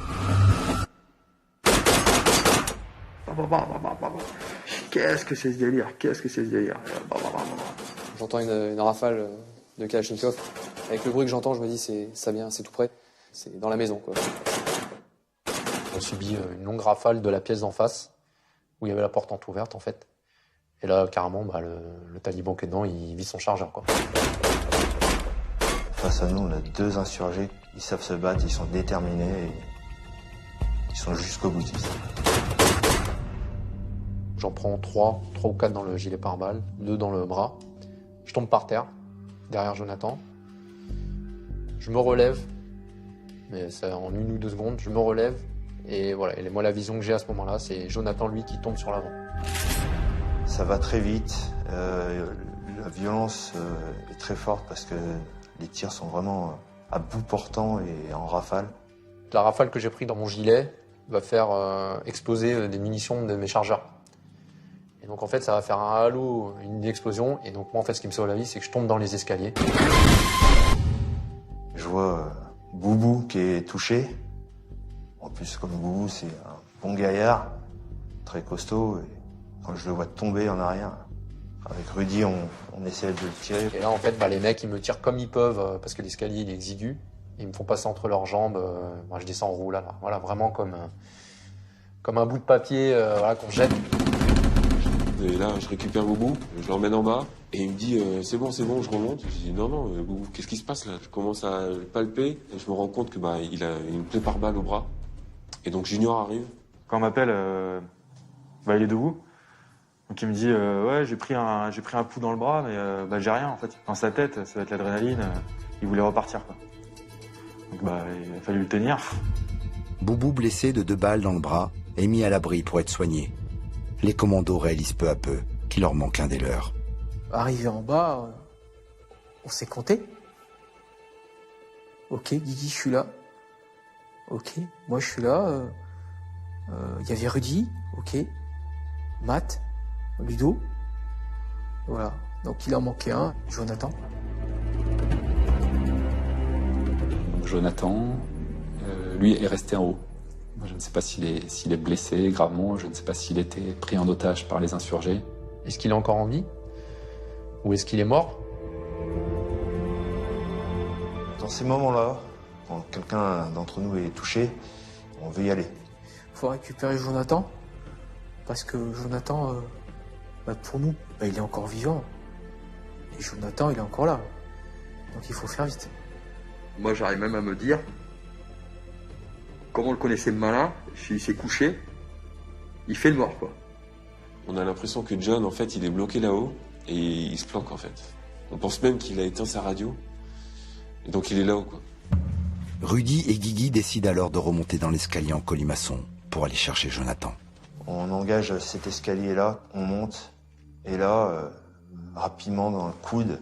Qu'est-ce que c'est ce délire? Qu'est-ce que c'est ce délire? J'entends une rafale de Kalachnikov. Avec le bruit que j'entends, je me dis ça vient, c'est tout près. C'est dans la maison, quoi. On subit une longue rafale de la pièce d'en face, où il y avait la porte entrouverte en fait. Et là, carrément, le taliban qui est dedans, il vise son chargeur, quoi. Face à nous, on a 2 insurgés. Ils savent se battre, ils sont déterminés et ils sont jusqu'au boutiste. J'en prends 3 ou 4 dans le gilet pare-balles, 2 dans le bras. Je tombe par terre, derrière Jonathan. Je me relève, mais ça en 1 ou 2 secondes, je me relève. Et voilà, et moi la vision que j'ai à ce moment-là, c'est Jonathan, lui, qui tombe sur l'avant. Ça va très vite. La violence est très forte parce que les tirs sont vraiment à bout portant et en rafale. La rafale que j'ai pris dans mon gilet va faire exploser des munitions de mes chargeurs. Et donc en fait, ça va faire un halo, une explosion. Et donc moi, en fait, ce qui me sauve la vie, c'est que je tombe dans les escaliers. Je vois Boubou qui est touché. En plus, comme Boubou, c'est un bon gaillard, très costaud. Et quand je le vois tomber en arrière, Avec Rudy, on essaie de le tirer. Et là, en fait, les mecs, ils me tirent comme ils peuvent, parce que l'escalier, il est exigu. Ils me font passer entre leurs jambes. Moi, je descends en roue, là. Voilà, vraiment comme un bout de papier qu'on jette. Et là, je récupère Boubou, je l'emmène en bas, et il me dit c'est bon, je remonte. Je dis non, Boubou, qu'est-ce qui se passe là? Je commence à le palper, et je me rends compte que il a une plaie par balle au bras. Et donc Junior arrive. Quand on m'appelle, il est debout. Donc il me dit ouais, j'ai pris un coup dans le bras, mais j'ai rien en fait. Dans sa tête, ça va être l'adrénaline. Il voulait repartir quoi. Donc il a fallu le tenir. Boubou, blessé de 2 balles dans le bras, est mis à l'abri pour être soigné. Les commandos réalisent peu à peu qu'il leur manque un des leurs. Arrivé en bas, on s'est compté. Ok, Guigui, je suis là. Ok, moi je suis là. Il y avait Rudy, ok. Matt, Ludo. Voilà. Donc il en manquait un, Jonathan. Jonathan, lui, est resté en haut. Moi, je ne sais pas s'il est blessé gravement, je ne sais pas s'il était pris en otage par les insurgés. Est-ce qu'il est encore en vie? Ou est-ce qu'il est mort? Dans ces moments-là, quand quelqu'un d'entre nous est touché, on veut y aller. Il faut récupérer Jonathan, parce que Jonathan, pour nous, il est encore vivant. Et Jonathan, il est encore là. Donc il faut faire vite. Moi, j'arrive même à me dire, comme on le connaissait malin, s'il s'est couché, il fait le mort, quoi. On a l'impression que John, en fait, il est bloqué là-haut et il se planque, en fait. On pense même qu'il a éteint sa radio. Et donc il est là-haut, quoi. Rudy et Guigui décident alors de remonter dans l'escalier en colimaçon pour aller chercher Jonathan. On engage cet escalier-là, on monte, et là, rapidement dans le coude,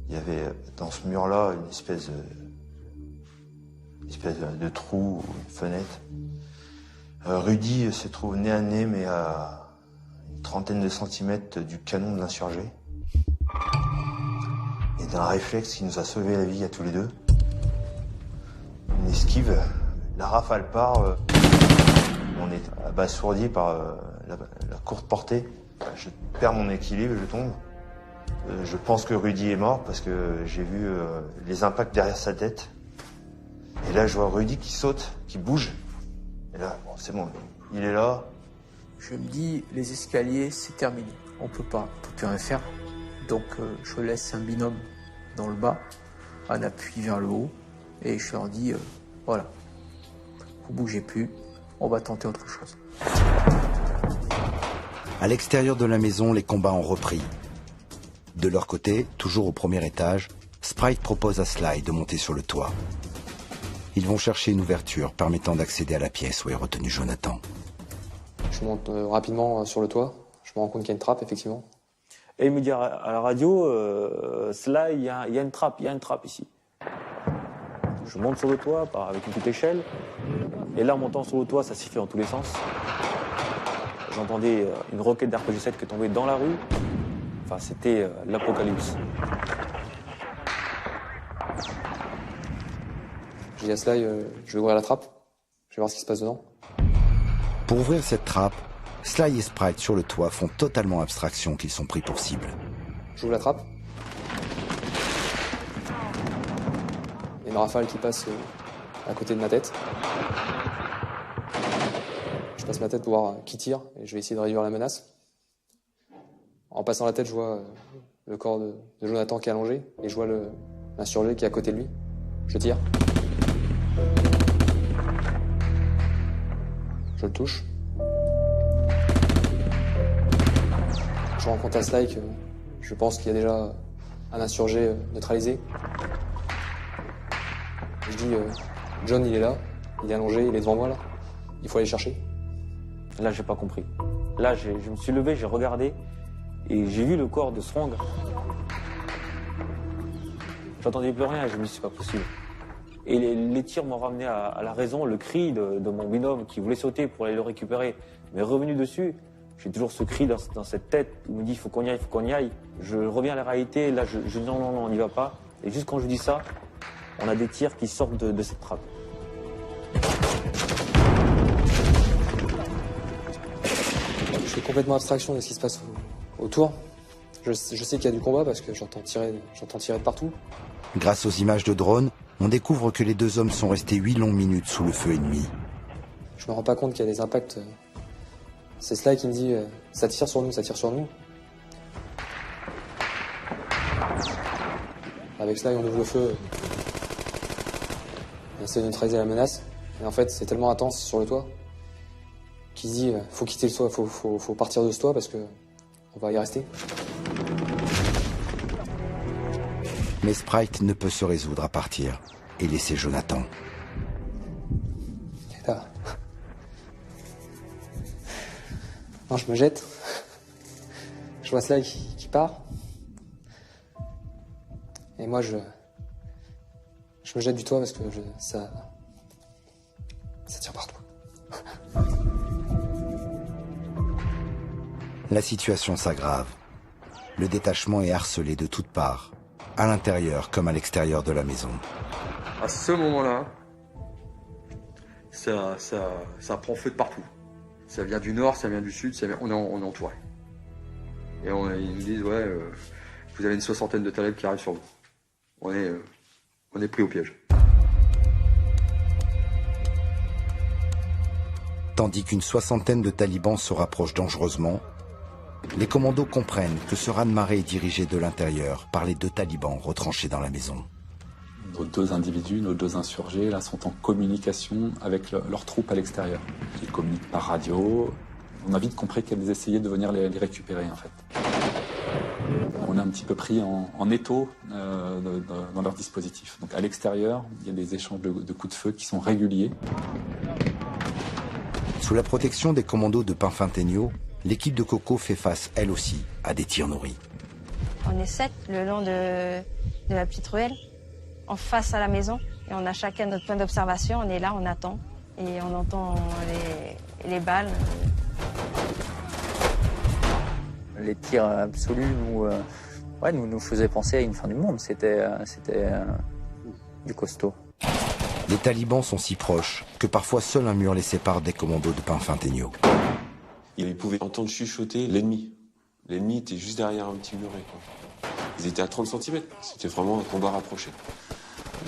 il y avait dans ce mur-là une espèce de trou ou une fenêtre. Rudy se trouve nez à nez, mais à une trentaine de centimètres du canon de l'insurgé. Et d'un réflexe qui nous a sauvé la vie à tous les deux, une esquive, la rafale part, on est abasourdi par la courte portée. Je perds mon équilibre, je tombe. Je pense que Rudy est mort parce que j'ai vu les impacts derrière sa tête. Et là, je vois Rudy qui saute, qui bouge. Et là, bon, c'est bon, il est là. Je me dis, les escaliers, c'est terminé. On peut plus rien faire. Donc, je laisse un binôme dans le bas, un appui vers le haut, et je leur dis, voilà, vous bougez plus, on va tenter autre chose. À l'extérieur de la maison, les combats ont repris. De leur côté, toujours au premier étage, Sprite propose à Sly de monter sur le toit. Ils vont chercher une ouverture permettant d'accéder à la pièce où est retenu Jonathan. Je monte rapidement sur le toit, je me rends compte qu'il y a une trappe, effectivement. Et il me dit à la radio, Sly, il y a une trappe ici. Je monte sur le toit avec une petite échelle, et là, en montant sur le toit, ça sifflait dans tous les sens. J'entendais une roquette d'RPG-7 qui tombait dans la rue. Enfin, c'était l'apocalypse. J'ai dit à Sly, je vais ouvrir la trappe, je vais voir ce qui se passe dedans. Pour ouvrir cette trappe, Sly et Sprite sur le toit font totalement abstraction qu'ils sont pris pour cible. J'ouvre la trappe. Il y a une rafale qui passe à côté de ma tête. Je passe ma tête pour voir qui tire et je vais essayer de réduire la menace. En passant la tête, je vois le corps de Jonathan qui est allongé et je vois l'insurgé qui est à côté de lui. Je tire. Je le touche. Je rends compte à Sly que je pense qu'il y a déjà un insurgé neutralisé. Je dis, John, il est là, il est allongé, il est devant moi là. Il faut aller le chercher. Là, j'ai pas compris. Là, je me suis levé, j'ai regardé et j'ai vu le corps de Strong. J'entendais plus rien et je me suis dit, c'est pas possible. Et les tirs m'ont ramené à la raison, le cri de mon binôme qui voulait sauter pour aller le récupérer, mais revenu dessus. J'ai toujours ce cri dans cette tête, il me dit, il faut qu'on y aille, il faut qu'on y aille. Je reviens à la réalité, là, je dis non, on n'y va pas. Et juste quand je dis ça, on a des tirs qui sortent de cette trappe. Je fais complètement abstraction de ce qui se passe autour. Je sais qu'il y a du combat parce que j'entends tirer de partout. Grâce aux images de drone, on découvre que les deux hommes sont restés 8 longues minutes sous le feu ennemi. Je me rends pas compte qu'il y a des impacts. C'est Sly qui me dit ça tire sur nous, ça tire sur nous. Avec Sly, on ouvre le feu. On essaie de neutraliser la menace. Et en fait, c'est tellement intense sur le toit qu'il dit faut quitter le toit, faut partir de ce toit parce que on va y rester. Mais Sprite ne peut se résoudre à partir et laisser Jonathan. Et là... Non, je me jette. Je vois Sly qui part. Et moi, je me jette du toit parce que ça tire partout. La situation s'aggrave. Le détachement est harcelé de toutes parts, à l'intérieur comme à l'extérieur de la maison. À ce moment-là, ça prend feu de partout. Ça vient du nord, ça vient du sud, on est entouré. Et ils nous disent, ouais, vous avez une 60aine de talibs qui arrivent sur vous. On est pris au piège. Tandis qu'une 60aine de talibans se rapprochent dangereusement, les commandos comprennent que ce raz-de-marée est dirigé de l'intérieur par les 2 talibans retranchés dans la maison. Nos 2 individus, nos 2 insurgés, là, sont en communication avec leurs troupes à l'extérieur. Ils communiquent par radio. On a vite compris qu'elles essayaient de venir les récupérer, en fait. On est un petit peu pris en étau dans leur dispositif. Donc à l'extérieur, il y a des échanges de coups de feu qui sont réguliers. Sous la protection des commandos de Pinfinteño, l'équipe de Coco fait face, elle aussi, à des tirs nourris. On est 7 le long de la petite ruelle, en face à la maison. Et on a chacun notre point d'observation. On est là, on attend. Et on entend les balles. Les tirs absolus nous faisaient penser à une fin du monde. C'était du costaud. Les talibans sont si proches que parfois seul un mur les sépare des commandos de Pinfinteño. Ils pouvaient entendre chuchoter l'ennemi. L'ennemi était juste derrière un petit muret, quoi. Ils étaient à 30 cm. C'était vraiment un combat rapproché.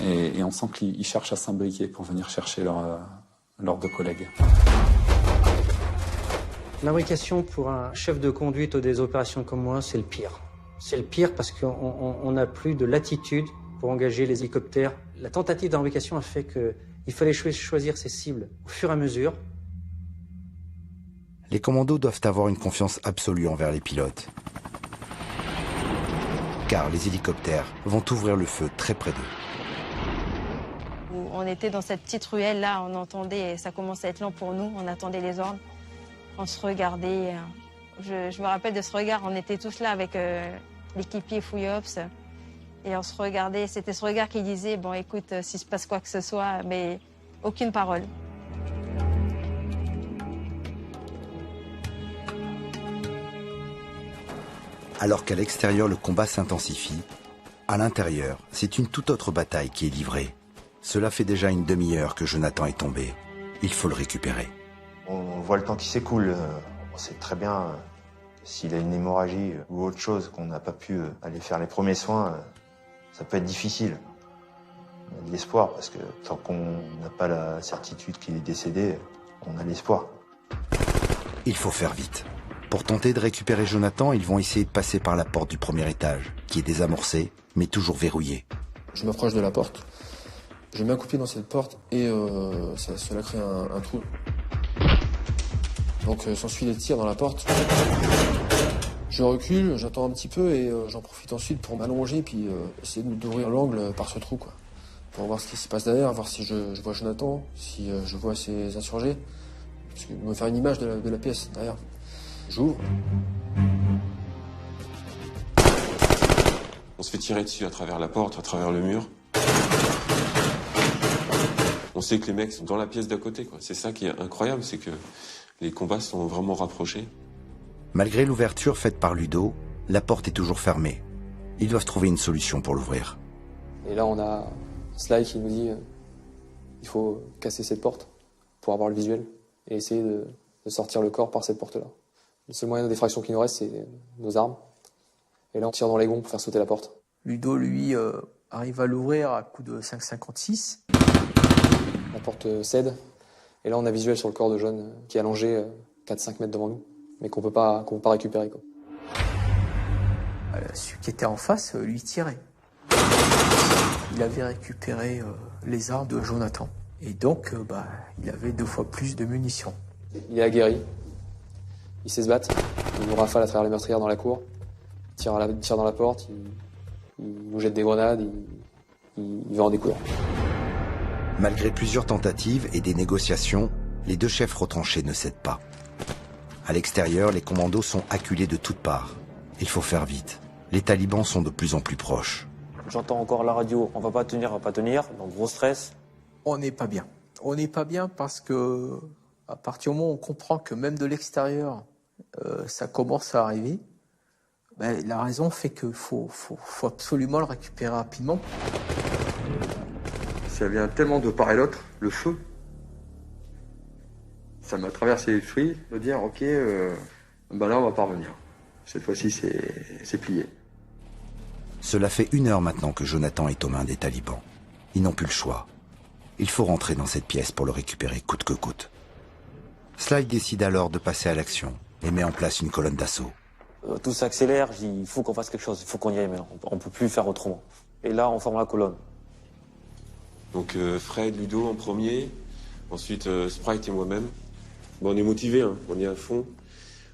Et on sent qu'ils cherchent à s'imbriquer pour venir chercher leurs 2 collègues. L'imbrication pour un chef de conduite ou des opérations comme moi, c'est le pire. C'est le pire parce qu'on n'a plus de latitude pour engager les hélicoptères. La tentative d'imbrication a fait qu'il fallait choisir ses cibles au fur et à mesure. Les commandos doivent avoir une confiance absolue envers les pilotes. Car les hélicoptères vont ouvrir le feu très près d'eux. On était dans cette petite ruelle là, on entendait, ça commençait à être lent pour nous, on attendait les ordres. On se regardait. Je me rappelle de ce regard, on était tous là avec l'équipier Fouillops. Et on se regardait, c'était ce regard qui disait, bon écoute, s'il se passe quoi que ce soit, mais aucune parole. Alors qu'à l'extérieur le combat s'intensifie, à l'intérieur, c'est une toute autre bataille qui est livrée. Cela fait déjà une demi-heure que Jonathan est tombé. Il faut le récupérer. On voit le temps qui s'écoule. On sait très bien s'il a une hémorragie ou autre chose, qu'on n'a pas pu aller faire les premiers soins, ça peut être difficile. On a de l'espoir parce que tant qu'on n'a pas la certitude qu'il est décédé, on a l'espoir. Il faut faire vite. Pour tenter de récupérer Jonathan, ils vont essayer de passer par la porte du premier étage, qui est désamorcée, mais toujours verrouillée. Je m'approche de la porte. Je mets un coup de pied dans cette porte et cela crée un trou. Donc s'ensuit des tirs dans la porte. Je recule, j'attends un petit peu et j'en profite ensuite pour m'allonger puis essayer d'ouvrir l'angle par ce trou, quoi. Pour voir ce qui se passe derrière, voir si je vois Jonathan, si je vois ses insurgés. Parce que me faire une image de la pièce derrière. J'ouvre. On se fait tirer dessus à travers la porte, à travers le mur. On sait que les mecs sont dans la pièce d'à côté, quoi. C'est ça qui est incroyable, c'est que les combats sont vraiment rapprochés. Malgré l'ouverture faite par Ludo, la porte est toujours fermée. Ils doivent trouver une solution pour l'ouvrir. Et là, on a Sly qui nous dit il faut casser cette porte pour avoir le visuel et essayer de sortir le corps par cette porte-là. Le seul moyen de défraction qui nous reste, c'est nos armes. Et là, on tire dans les gonds pour faire sauter la porte. Ludo, lui, arrive à l'ouvrir à coup de 5,56. La porte cède. Et là, on a visuel sur le corps de John qui est allongé 4-5 mètres devant nous, mais qu'on peut pas récupérer, quoi. Celui qui était en face, lui tirait. Il avait récupéré les armes de Jonathan. Et donc, il avait 2 fois plus de munitions. Il est aguerri. Il sait se battre. Il nous rafale à travers les meurtrières dans la cour. Il tire dans la porte. Il nous jette des grenades. Il va en découdre. Malgré plusieurs tentatives et des négociations, les 2 chefs retranchés ne cèdent pas. À l'extérieur, les commandos sont acculés de toutes parts. Il faut faire vite. Les talibans sont de plus en plus proches. J'entends encore la radio, on va pas tenir, donc gros stress. On n'est pas bien. On n'est pas bien parce que, à partir du moment où on comprend que même de l'extérieur, ça commence à arriver, la raison fait qu'il faut absolument le récupérer rapidement. Ça vient tellement de part et d'autre, le feu. Ça m'a traversé l'esprit de dire, ok, là on va pas revenir. Cette fois-ci c'est plié. Cela fait 1 heure maintenant que Jonathan est aux mains des talibans. Ils n'ont plus le choix. Il faut rentrer dans cette pièce pour le récupérer coûte que coûte. Sly décide alors de passer à l'action et met en place une colonne d'assaut. Tout s'accélère, je dis il faut qu'on fasse quelque chose, il faut qu'on y aille maintenant, on peut plus faire autrement. Et là on forme la colonne. Donc Fred, Ludo en premier, ensuite Sprite et moi-même. On est motivés, hein, on est à fond.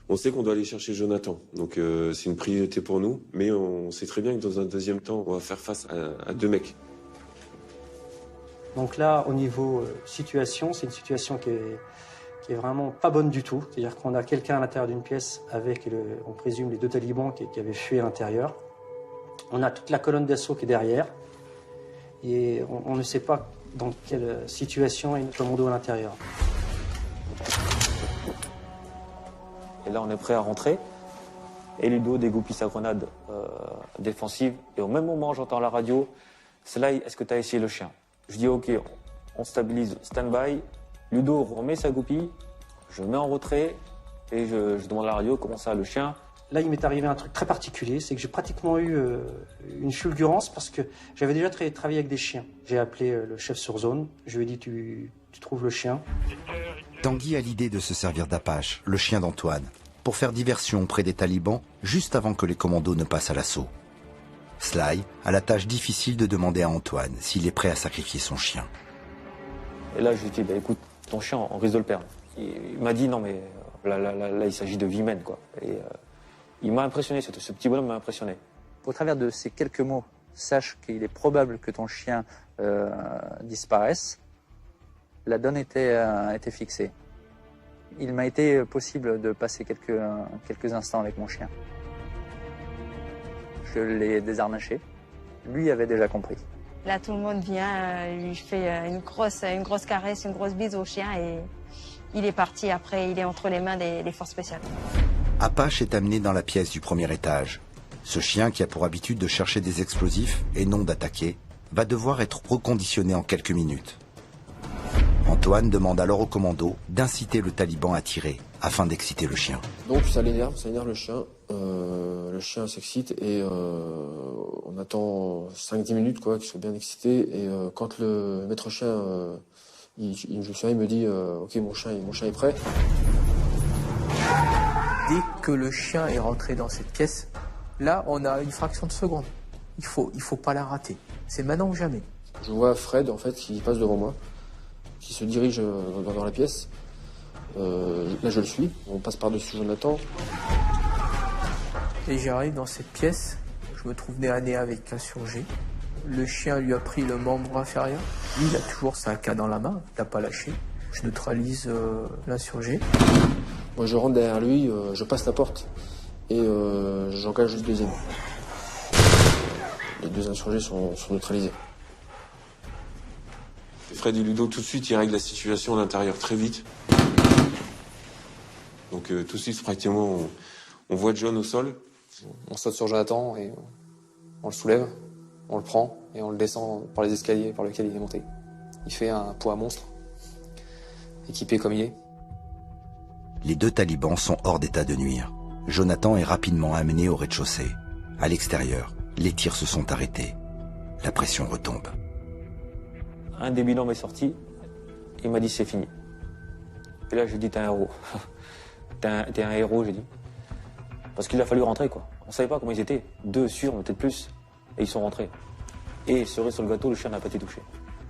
On sait qu'on doit aller chercher Jonathan, donc c'est une priorité pour nous, mais on sait très bien que dans un deuxième temps, on va faire face à 2 mecs. Donc là, au niveau situation, c'est une situation qui est vraiment pas bonne du tout. C'est-à-dire qu'on a quelqu'un à l'intérieur d'une pièce avec, on présume, les 2 talibans qui avaient fui à l'intérieur. On a toute la colonne d'assaut qui est derrière. Et on ne sait pas dans quelle situation est notre commando à l'intérieur. Et là on est prêt à rentrer. Et Ludo dégoupille sa grenade défensive. Et au même moment j'entends la radio, Sly, est-ce que tu as essayé le chien? Je dis ok, on stabilise, stand-by. Ludo remet sa goupille, je mets en retrait et je demande à la radio comment ça le chien. Là, il m'est arrivé un truc très particulier, c'est que j'ai pratiquement eu une fulgurance parce que j'avais déjà travaillé avec des chiens. J'ai appelé le chef sur zone, je lui ai dit tu trouves le chien. Tanguy a l'idée de se servir d'Apache, le chien d'Antoine, pour faire diversion auprès des talibans juste avant que les commandos ne passent à l'assaut. Sly a la tâche difficile de demander à Antoine s'il est prêt à sacrifier son chien. Et là, je lui dis, écoute, ton chien, on risque de le perdre. Il m'a dit, non mais là il s'agit de vie humaine, quoi. Et il m'a impressionné, ce petit bonhomme m'a impressionné. Au travers de ces quelques mots, sache qu'il est probable que ton chien disparaisse. La donne était fixée. Il m'a été possible de passer quelques instants avec mon chien. Je l'ai désharnaché. Lui avait déjà compris. Là, tout le monde vient, lui fait une grosse caresse, une grosse bise au chien et il est parti. Après, il est entre les mains des forces spéciales. Apache est amené dans la pièce du premier étage. Ce chien, qui a pour habitude de chercher des explosifs et non d'attaquer, va devoir être reconditionné en quelques minutes. Antoine demande alors au commando d'inciter le taliban à tirer, afin d'exciter le chien. Donc ça l'énerve le chien. Le chien s'excite et on attend 5-10 minutes qu'il soit bien excité. Et quand le maître chien, il me dit ok, mon chien est prêt. Dès que le chien est rentré dans cette pièce, là on a une fraction de seconde. Il faut pas la rater. C'est maintenant ou jamais. Je vois Fred en fait qui passe devant moi, qui se dirige dans la pièce. Là je le suis, on passe par-dessus Jonathan. Et j'arrive dans cette pièce, je me trouve nez à nez avec l'insurgé. Le chien lui a pris le membre inférieur. Lui, il a toujours sa AK dans la main, il l'a pas lâché. Je neutralise l'insurgé. Moi je rentre derrière lui, je passe la porte et j'engage le deuxième. Les 2 insurgés sont neutralisés. Fred et Ludo, tout de suite, ils règlent la situation à l'intérieur très vite. Donc tout de suite, pratiquement, on voit John au sol. On saute sur Jonathan et on le soulève, on le prend et on le descend par les escaliers par lesquels il est monté. Il fait un poids monstre, équipé comme il est. Les 2 talibans sont hors d'état de nuire. Jonathan est rapidement amené au rez-de-chaussée. À l'extérieur, les tirs se sont arrêtés. La pression retombe. Un des bilans m'est sorti, il m'a dit c'est fini. Et là, je lui ai dit, t'es un héros. T'es un héros, j'ai dit. Parce qu'il a fallu rentrer, quoi. On savait pas comment ils étaient. 2 sûrs, peut-être plus. Et ils sont rentrés. Et cerise sur le gâteau, le chien n'a pas été touché.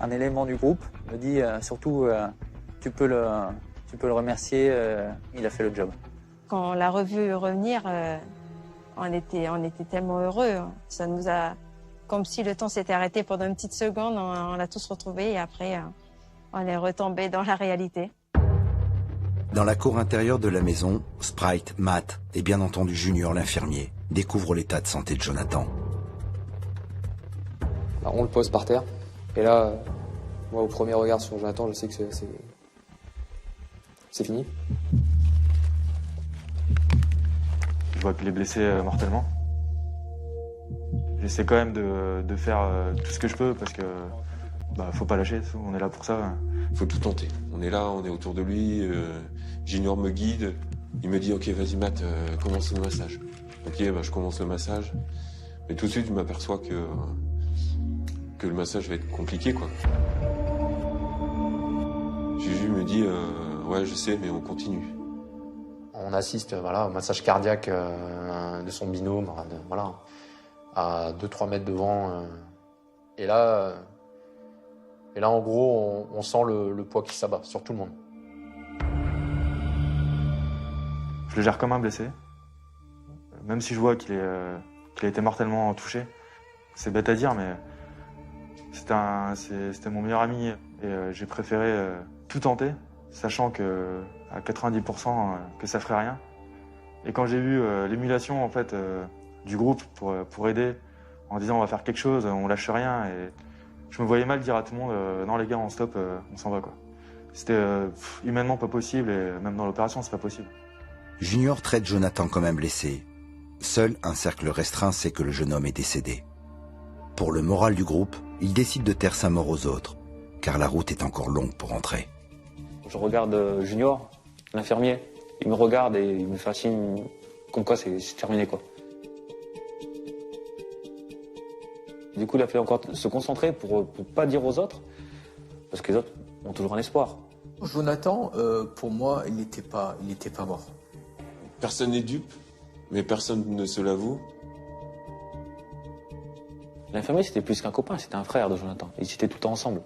Un élément du groupe me dit surtout, tu peux le remercier, il a fait le job. Quand on l'a revu revenir, on était tellement heureux. Ça nous a, comme si le temps s'était arrêté pendant une petite seconde, on l'a tous retrouvé et après, on est retombé dans la réalité. Dans la cour intérieure de la maison, Sprite, Matt et bien entendu Junior l'infirmier découvrent l'état de santé de Jonathan. On le pose par terre. Et là, moi, au premier regard sur Jonathan, je sais que c'est fini. Je vois qu'il est blessé mortellement. J'essaie quand même de faire tout ce que je peux parce que faut pas lâcher, on est là pour ça. Faut tout tenter. On est là, on est autour de lui. Junior me guide. Il me dit ok, vas-y Matt, commence le massage. Ok, je commence le massage. Mais tout de suite, je m'aperçois que le massage va être compliqué, quoi. Juju me dit ouais, je sais, mais on continue. On assiste au massage cardiaque de son binôme, à 2-3 mètres devant. Et là, en gros, on sent le poids qui s'abat sur tout le monde. Je le gère comme un blessé. Même si je vois qu'il a été mortellement touché. C'est bête à dire, mais c'était mon meilleur ami. Et j'ai préféré tout tenter, sachant que à 90% que ça ferait rien. Et quand j'ai vu l'émulation en fait du groupe pour aider, en disant on va faire quelque chose, on lâche rien, et je me voyais mal dire à tout le monde non les gars on stoppe, on s'en va quoi. C'était humainement pas possible et même dans l'opération c'est pas possible. Junior traite Jonathan comme un blessé. Seul un cercle restreint sait que le jeune homme est décédé. Pour le moral du groupe, il décide de taire sa mort aux autres, car la route est encore longue pour rentrer. Je regarde Junior, l'infirmier, il me regarde et il me fait un signe comme quoi c'est terminé, quoi. Du coup, il a fallu encore se concentrer pour pas dire aux autres, parce que les autres ont toujours un espoir. Jonathan, pour moi, il n'était pas mort. Personne n'est dupe, mais personne ne se l'avoue. L'infirmier, c'était plus qu'un copain, c'était un frère de Jonathan. Ils étaient tout le temps ensemble.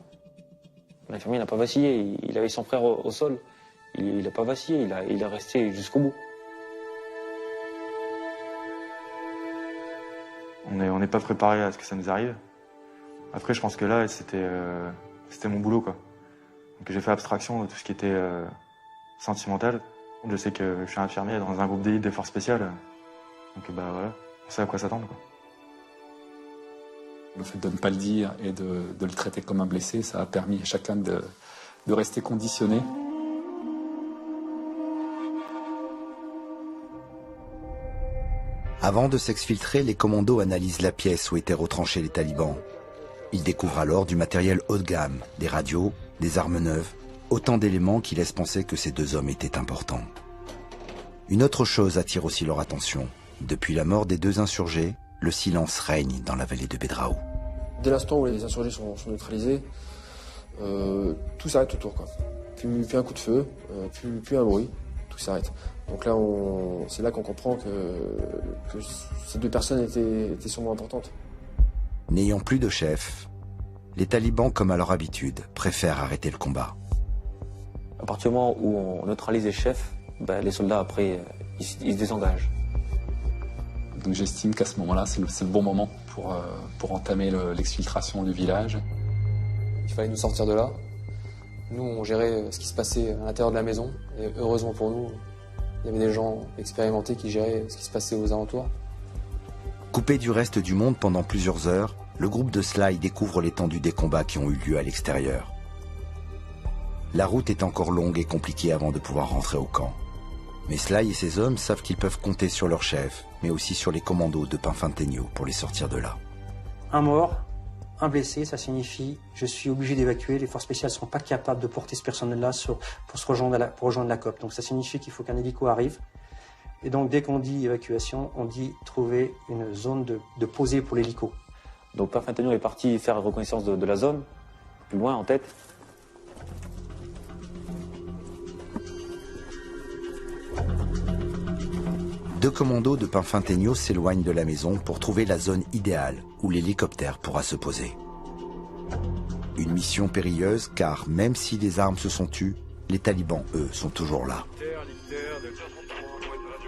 L'infirmier n'a pas vacillé, il avait son frère au sol. Il n'a pas vacillé, il est resté jusqu'au bout. On n'est pas préparé à ce que ça nous arrive. Après, je pense que là, c'était mon boulot, quoi. Donc j'ai fait abstraction de tout ce qui était sentimental. Je sais que je suis infirmier dans un groupe d'élite des forces spéciales. Donc voilà, on sait à quoi s'attendre, quoi. Le fait de ne pas le dire et de le traiter comme un blessé, ça a permis à chacun de rester conditionné. Avant de s'exfiltrer, les commandos analysent la pièce où étaient retranchés les talibans. Ils découvrent alors du matériel haut de gamme, des radios, des armes neuves, autant d'éléments qui laissent penser que ces 2 hommes étaient importants. Une autre chose attire aussi leur attention. Depuis la mort des 2 insurgés, le silence règne dans la vallée de Bedraou. Dès l'instant où les insurgés sont neutralisés, tout s'arrête autour, quoi. Plus un coup de feu, plus un bruit, tout s'arrête. Donc là, c'est là qu'on comprend que ces 2 personnes étaient sûrement importantes. N'ayant plus de chef, les talibans, comme à leur habitude, préfèrent arrêter le combat. À partir du moment où on neutralise les chefs, les soldats, après, ils se désengagent. Donc j'estime qu'à ce moment-là, c'est le bon moment pour entamer l'exfiltration du village. Il fallait nous sortir de là. Nous, on gérait ce qui se passait à l'intérieur de la maison. Et heureusement pour nous, il y avait des gens expérimentés qui géraient ce qui se passait aux alentours. Coupé du reste du monde pendant plusieurs heures, le groupe de Sly découvre l'étendue des combats qui ont eu lieu à l'extérieur. La route est encore longue et compliquée avant de pouvoir rentrer au camp. Mais Sly et ses hommes savent qu'ils peuvent compter sur leur chef, mais aussi sur les commandos de Pinfanteño pour les sortir de là. Un mort, un blessé, ça signifie je suis obligé d'évacuer. Les forces spéciales ne sont pas capables de porter ce personnel-là pour rejoindre la COP. Donc ça signifie qu'il faut qu'un hélico arrive. Et donc dès qu'on dit évacuation, on dit trouver une zone de posée pour l'hélico. Donc Père Finteniau est parti faire reconnaissance de la zone, plus loin en tête. Deux commandos de Pinfintegno s'éloignent de la maison pour trouver la zone idéale où l'hélicoptère pourra se poser. Une mission périlleuse car même si les armes se sont tues, les talibans, eux, sont toujours là.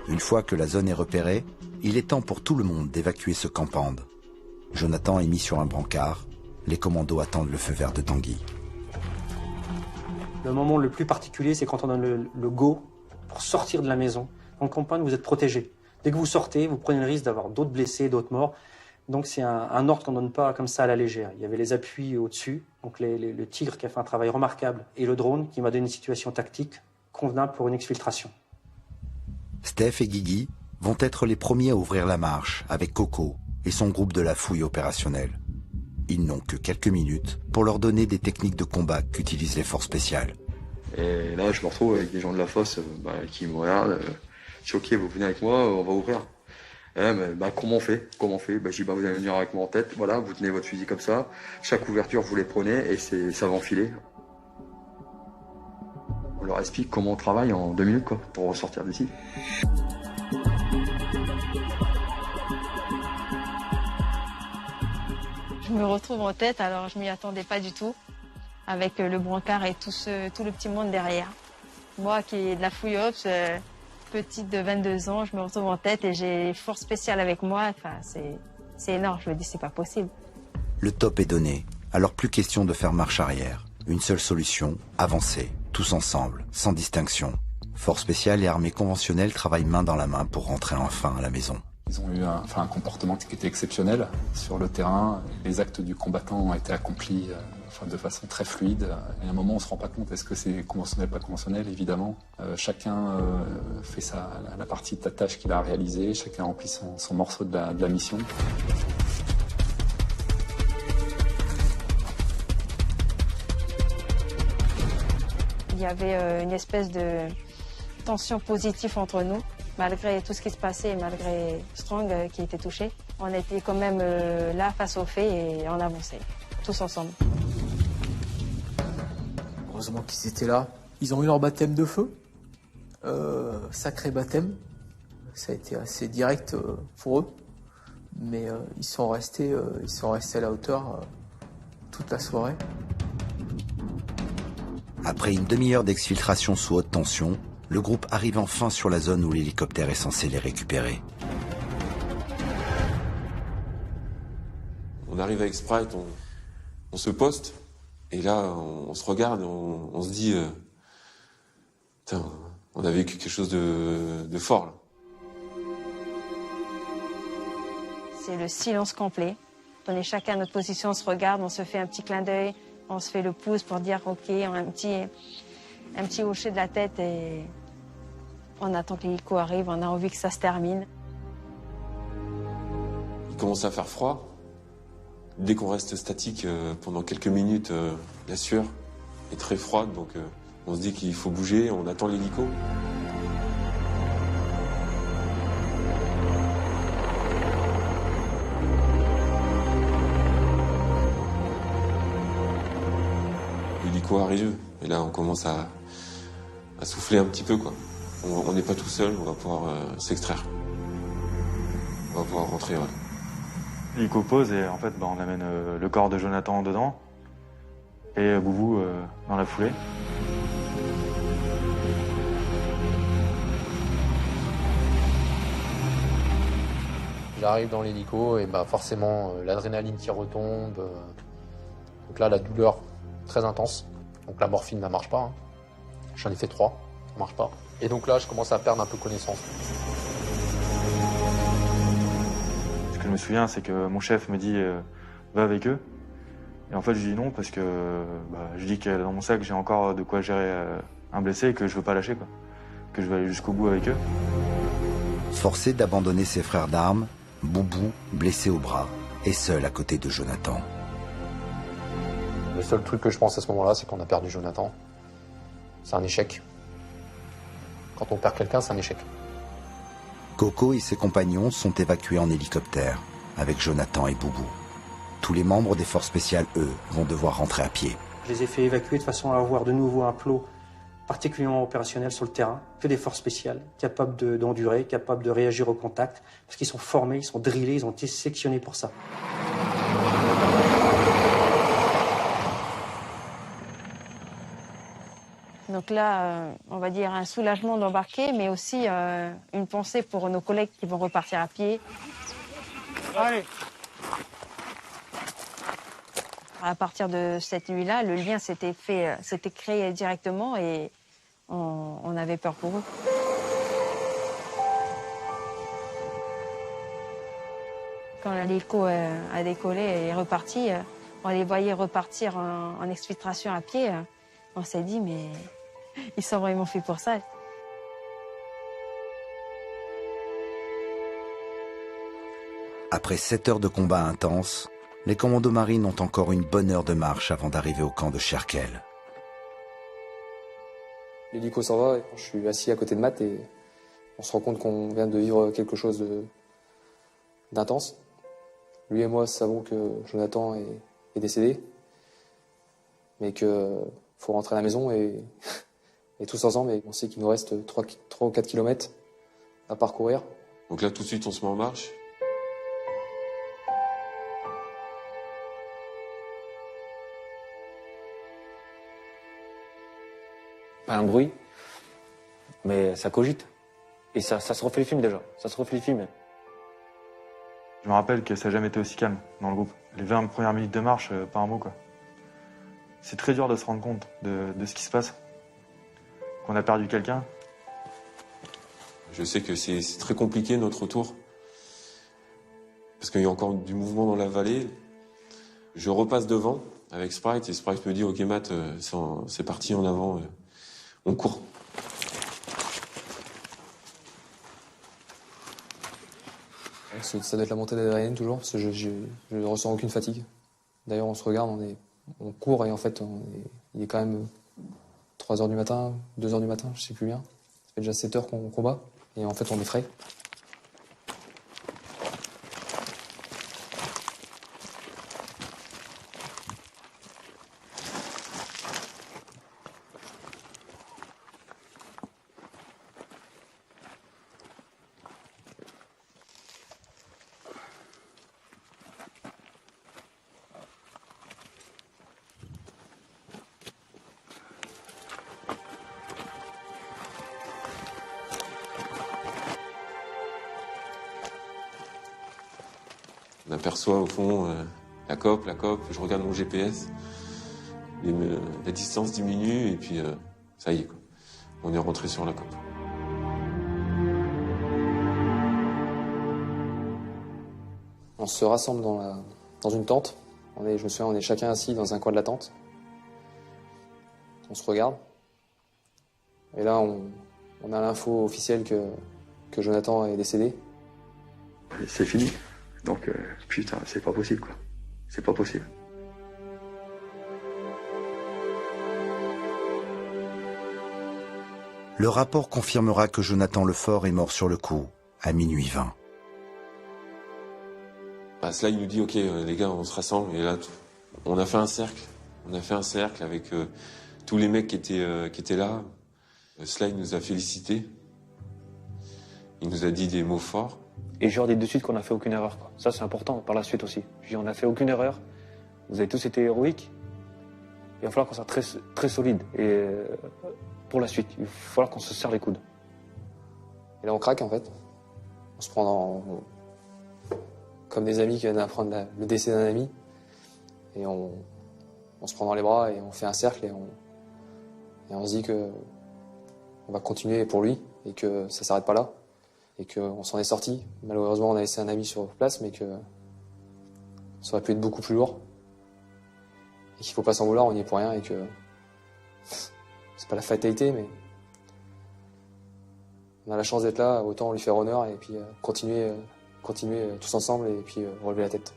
Une fois que la zone est repérée, il est temps pour tout le monde d'évacuer ce campand. Jonathan est mis sur un brancard. Les commandos attendent le feu vert de Tanguy. Le moment le plus particulier, c'est quand on donne le go pour sortir de la maison. En campagne, vous êtes protégé. Dès que vous sortez, vous prenez le risque d'avoir d'autres blessés, d'autres morts. Donc c'est un ordre qu'on ne donne pas comme ça à la légère. Il y avait les appuis au-dessus, donc le Tigre qui a fait un travail remarquable, et le drone qui m'a donné une situation tactique convenable pour une exfiltration. Steph et Guigui vont être les premiers à ouvrir la marche avec Coco et son groupe de la fouille opérationnelle. Ils n'ont que quelques minutes pour leur donner des techniques de combat qu'utilisent les forces spéciales. Et là, je me retrouve avec des gens de la fosse qui me regardent. Je dis, ok, vous venez avec moi, on va ouvrir. Comment on fait je dis, vous allez venir avec moi en tête. Voilà, vous tenez votre fusil comme ça. Chaque ouverture, vous les prenez et ça va enfiler. On leur explique comment on travaille en 2 minutes pour ressortir d'ici. Je me retrouve en tête, alors je m'y attendais pas du tout, avec le brancard et tout le petit monde derrière. Moi qui est de la fouille ops, petite de 22 ans, je me retrouve en tête et j'ai les forces spéciales avec moi. Enfin, c'est énorme, je me dis c'est pas possible. Le top est donné, alors plus question de faire marche arrière. Une seule solution, avancer, tous ensemble, sans distinction. Forces spéciales et armées conventionnelles travaillent main dans la main pour rentrer enfin à la maison. Ils ont eu un comportement qui était exceptionnel sur le terrain. Les actes du combattant ont été accomplis de façon très fluide. Et à un moment, on ne se rend pas compte, est-ce que c'est conventionnel, pas conventionnel, évidemment. Chacun fait la partie de la tâche qu'il a réalisée, chacun remplit son morceau de la mission. Il y avait une espèce de tension positive entre nous, malgré tout ce qui se passait et malgré Strong qui était touché. On était quand même là face aux faits et on avançait, tous ensemble. Heureusement qu'ils étaient là. Ils ont eu leur baptême de feu. Sacré baptême. Ça a été assez direct pour eux. Mais ils sont restés à la hauteur toute la soirée. Après une demi-heure d'exfiltration sous haute tension, le groupe arrive enfin sur la zone où l'hélicoptère est censé les récupérer. On arrive avec Sprite, on se poste, et là, on se regarde, on se dit, putain, on a vécu quelque chose de fort, là. C'est le silence complet. On est chacun à notre position, on se regarde, on se fait un petit clin d'œil, on se fait le pouce pour dire ok, on a un petit hocher de la tête et on attend que l'hélico arrive, on a envie que ça se termine. Il commence à faire froid. Dès qu'on reste statique pendant quelques minutes, la sueur est très froide, donc on se dit qu'il faut bouger, on attend l'hélico. L'hélico arrive, et là on commence à souffler un petit peu, quoi. On n'est pas tout seul, on va pouvoir s'extraire. On va pouvoir rentrer, ouais. L'hélico pose et en fait on amène le corps de Jonathan dedans et Boubou dans la foulée. J'arrive dans l'hélico et forcément l'adrénaline qui retombe. Donc là la douleur très intense. Donc la morphine ne marche pas. J'en ai fait 3, ça marche pas. Et donc là je commence à perdre un peu connaissance. Ce que je me souviens, c'est que mon chef me dit va avec eux. Et en fait, je dis non parce que je dis que dans mon sac, j'ai encore de quoi gérer un blessé et que je veux pas lâcher, quoi. Que je veux aller jusqu'au bout avec eux. Forcé d'abandonner ses frères d'armes, Boubou, blessé au bras, est seul à côté de Jonathan. Le seul truc que je pense à ce moment-là, c'est qu'on a perdu Jonathan. C'est un échec. Quand on perd quelqu'un, c'est un échec. Coco et ses compagnons sont évacués en hélicoptère, avec Jonathan et Boubou. Tous les membres des forces spéciales, eux, vont devoir rentrer à pied. Je les ai fait évacuer de façon à avoir de nouveau un plot particulièrement opérationnel sur le terrain, que des forces spéciales, capables d'endurer, capables de réagir au contact, parce qu'ils sont formés, ils sont drillés, ils ont été sectionnés pour ça. Donc là, on va dire un soulagement d'embarquer, mais aussi une pensée pour nos collègues qui vont repartir à pied. Allez. À partir de cette nuit-là, le lien s'était créé directement et on avait peur pour eux. Quand l'hélico a décollé et est reparti, on les voyait repartir en exfiltration à pied. On s'est dit, mais ils sont vraiment faits pour ça. Après 7 heures de combat intense, les commandos marines ont encore une bonne heure de marche avant d'arriver au camp de Scherkel. L'hélico s'en va, et je suis assis à côté de Matt et on se rend compte qu'on vient de vivre quelque chose d'intense. Lui et moi savons que Jonathan est décédé, mais qu'il faut rentrer à la maison et tous ensemble. Et on sait qu'il nous reste 3 ou 4 kilomètres à parcourir. Donc là, tout de suite, on se met en marche. Pas un bruit, mais ça cogite. Et ça se refait les films déjà, ça se refait les films. Je me rappelle que ça n'a jamais été aussi calme dans le groupe. Les 20 premières minutes de marche, pas un mot quoi. C'est très dur de se rendre compte de ce qui se passe. Qu'on a perdu quelqu'un. Je sais que c'est très compliqué notre retour. Parce qu'il y a encore du mouvement dans la vallée. Je repasse devant avec Sprite et Sprite me dit « Ok Matt, c'est parti en avant, on court ». Ça doit être la montée d'adrénaline toujours, parce que je ne ressens aucune fatigue. D'ailleurs, on se regarde, on court et en fait, il est quand même 3h du matin, 2h du matin, je sais plus bien. Ça fait déjà 7 heures qu'on combat et en fait, on est frais. On aperçoit au fond la COP, je regarde mon GPS, la distance diminue et puis ça y est, quoi. On est rentré sur la COP. On se rassemble dans une tente. Je me souviens, on est chacun assis dans un coin de la tente. On se regarde. Et là, on a l'info officielle que Jonathan est décédé. C'est fini. Donc, putain, c'est pas possible, quoi. C'est pas possible. Le rapport confirmera que Jonathan Lefort est mort sur le coup, à minuit 20. Là, il nous dit, ok, les gars, on se rassemble. Et là, on a fait un cercle. On a fait un cercle avec tous les mecs qui étaient là. Slide nous a félicités. Il nous a dit des mots forts. Et je leur dis de suite qu'on n'a fait aucune erreur, quoi. Ça, c'est important par la suite aussi. Je dis, on n'a fait aucune erreur. Vous avez tous été héroïques. Il va falloir qu'on soit très, très solide. Et pour la suite, il va falloir qu'on se serre les coudes. Et là, on craque, en fait. On se prend comme des amis qui viennent d'apprendre le décès d'un ami. Et on se prend dans les bras et on fait un cercle et on se dit que on va continuer pour lui et que ça s'arrête pas là. Et qu'on s'en est sorti. Malheureusement, on a laissé un ami sur place, mais que ça aurait pu être beaucoup plus lourd. Et qu'il faut pas s'en vouloir, on n'y est pour rien, et que c'est pas la fatalité, mais on a la chance d'être là, autant on lui faire honneur, et puis continuer tous ensemble, et puis relever la tête.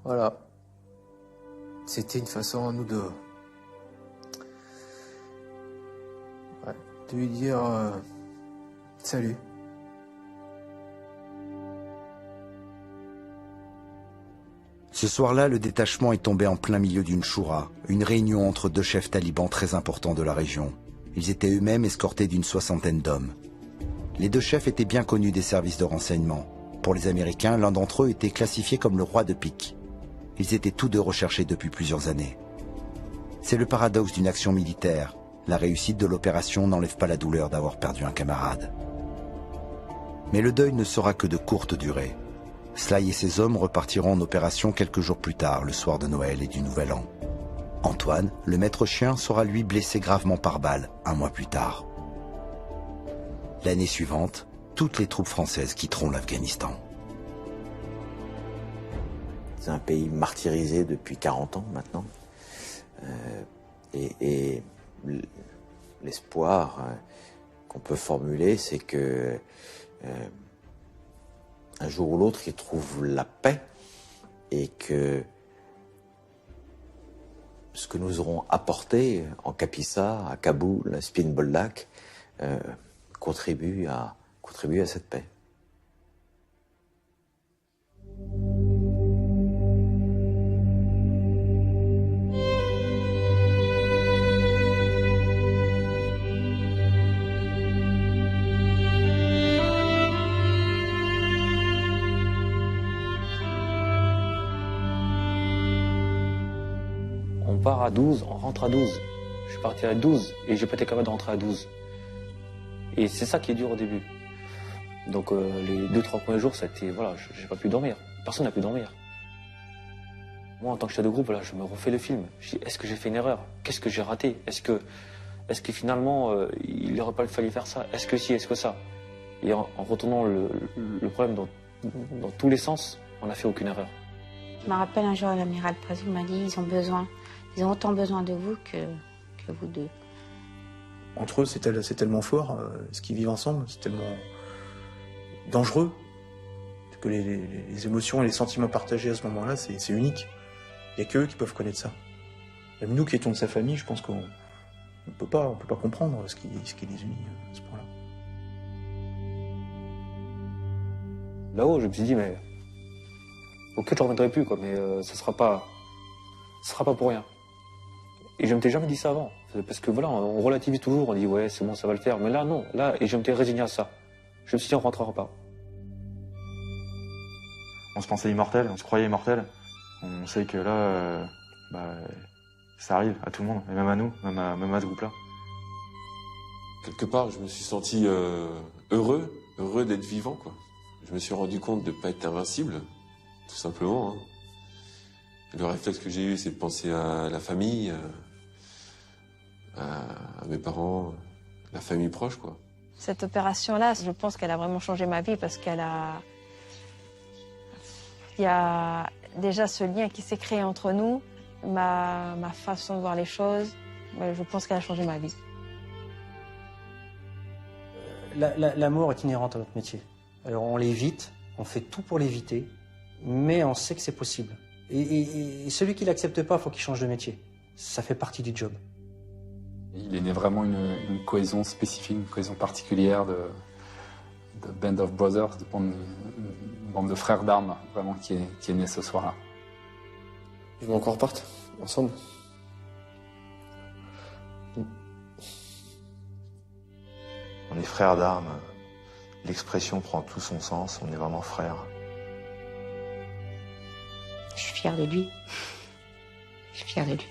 Voilà. C'était une façon à nous de lui dire Salut. Ce soir-là, le détachement est tombé en plein milieu d'une choura, une réunion entre deux chefs talibans très importants de la région. Ils étaient eux-mêmes escortés d'une 60aine d'hommes. Les deux chefs étaient bien connus des services de renseignement. Pour les Américains, l'un d'entre eux était classifié comme le roi de pique. Ils étaient tous deux recherchés depuis plusieurs années. C'est le paradoxe d'une action militaire. La réussite de l'opération n'enlève pas la douleur d'avoir perdu un camarade. Mais le deuil ne sera que de courte durée. Sly et ses hommes repartiront en opération quelques jours plus tard, le soir de Noël et du Nouvel An. Antoine, le maître chien, sera lui blessé gravement par balle, un mois plus tard. L'année suivante, toutes les troupes françaises quitteront l'Afghanistan. C'est un pays martyrisé depuis 40 ans maintenant. Et l'espoir qu'on peut formuler, c'est que un jour ou l'autre, ils trouvent la paix et que ce que nous aurons apporté en Kapisa, à Kaboul, à Spin Boldak, contribue à cette paix. On part à 12, on rentre à 12. Je suis parti à 12 et j'ai pas été capable de rentrer à 12. Et c'est ça qui est dur au début. Donc les 2-3 premiers jours, ça a été, voilà, j'ai pas pu dormir. Personne n'a pu dormir. Moi, en tant que chef de groupe, voilà, je me refais le film. Je dis, est-ce que j'ai fait une erreur? Qu'est-ce que j'ai raté? Est-ce que finalement, il n'aurait pas fallu faire ça? Est-ce que si, est-ce que ça? Et en retournant le problème dans tous les sens, on n'a fait aucune erreur. Je me rappelle un jour, l'amiral Prazou m'a dit, ils ont autant besoin de vous que vous deux. Entre eux, c'est tellement fort, ce qu'ils vivent ensemble, c'est tellement dangereux, que les émotions et les sentiments partagés à ce moment-là, c'est unique. Il n'y a qu'eux qui peuvent connaître ça. Même nous qui étions de sa famille, je pense qu'on ne peut pas comprendre ce qui les unit à ce point-là. Là-haut, je me suis dit, mais ok, je ne reviendrai plus, quoi, mais ce sera pas pour rien. Et je ne m'étais jamais dit ça avant. Parce que voilà, on relativise toujours, on dit ouais, c'est bon, ça va le faire. Mais là, non. Là, et je m'étais résigné à ça. Je me suis dit, on ne rentrera pas. On se pensait immortel, on se croyait immortel. On sait que là, ça arrive à tout le monde, et même à nous, même à ce groupe-là. Quelque part, je me suis senti heureux d'être vivant, quoi. Je me suis rendu compte de ne pas être invincible, tout simplement. Hein. Le réflexe que j'ai eu, c'est de penser à la famille, à mes parents, la famille proche, quoi. Cette opération-là, je pense qu'elle a vraiment changé ma vie parce il y a déjà ce lien qui s'est créé entre nous, ma façon de voir les choses. Je pense qu'elle a changé ma vie. La mort est inhérente à notre métier. Alors on l'évite, on fait tout pour l'éviter, mais on sait que c'est possible. Et celui qui l'accepte pas, il faut qu'il change de métier. Ça fait partie du job. Il est né vraiment une cohésion spécifique, une cohésion particulière de Band of Brothers, une bande de frères d'armes, vraiment, qui est née ce soir-là. Ils vont encore partir ensemble. On est frères d'armes. L'expression prend tout son sens. On est vraiment frères. Je suis fière de lui. Je suis fière de lui.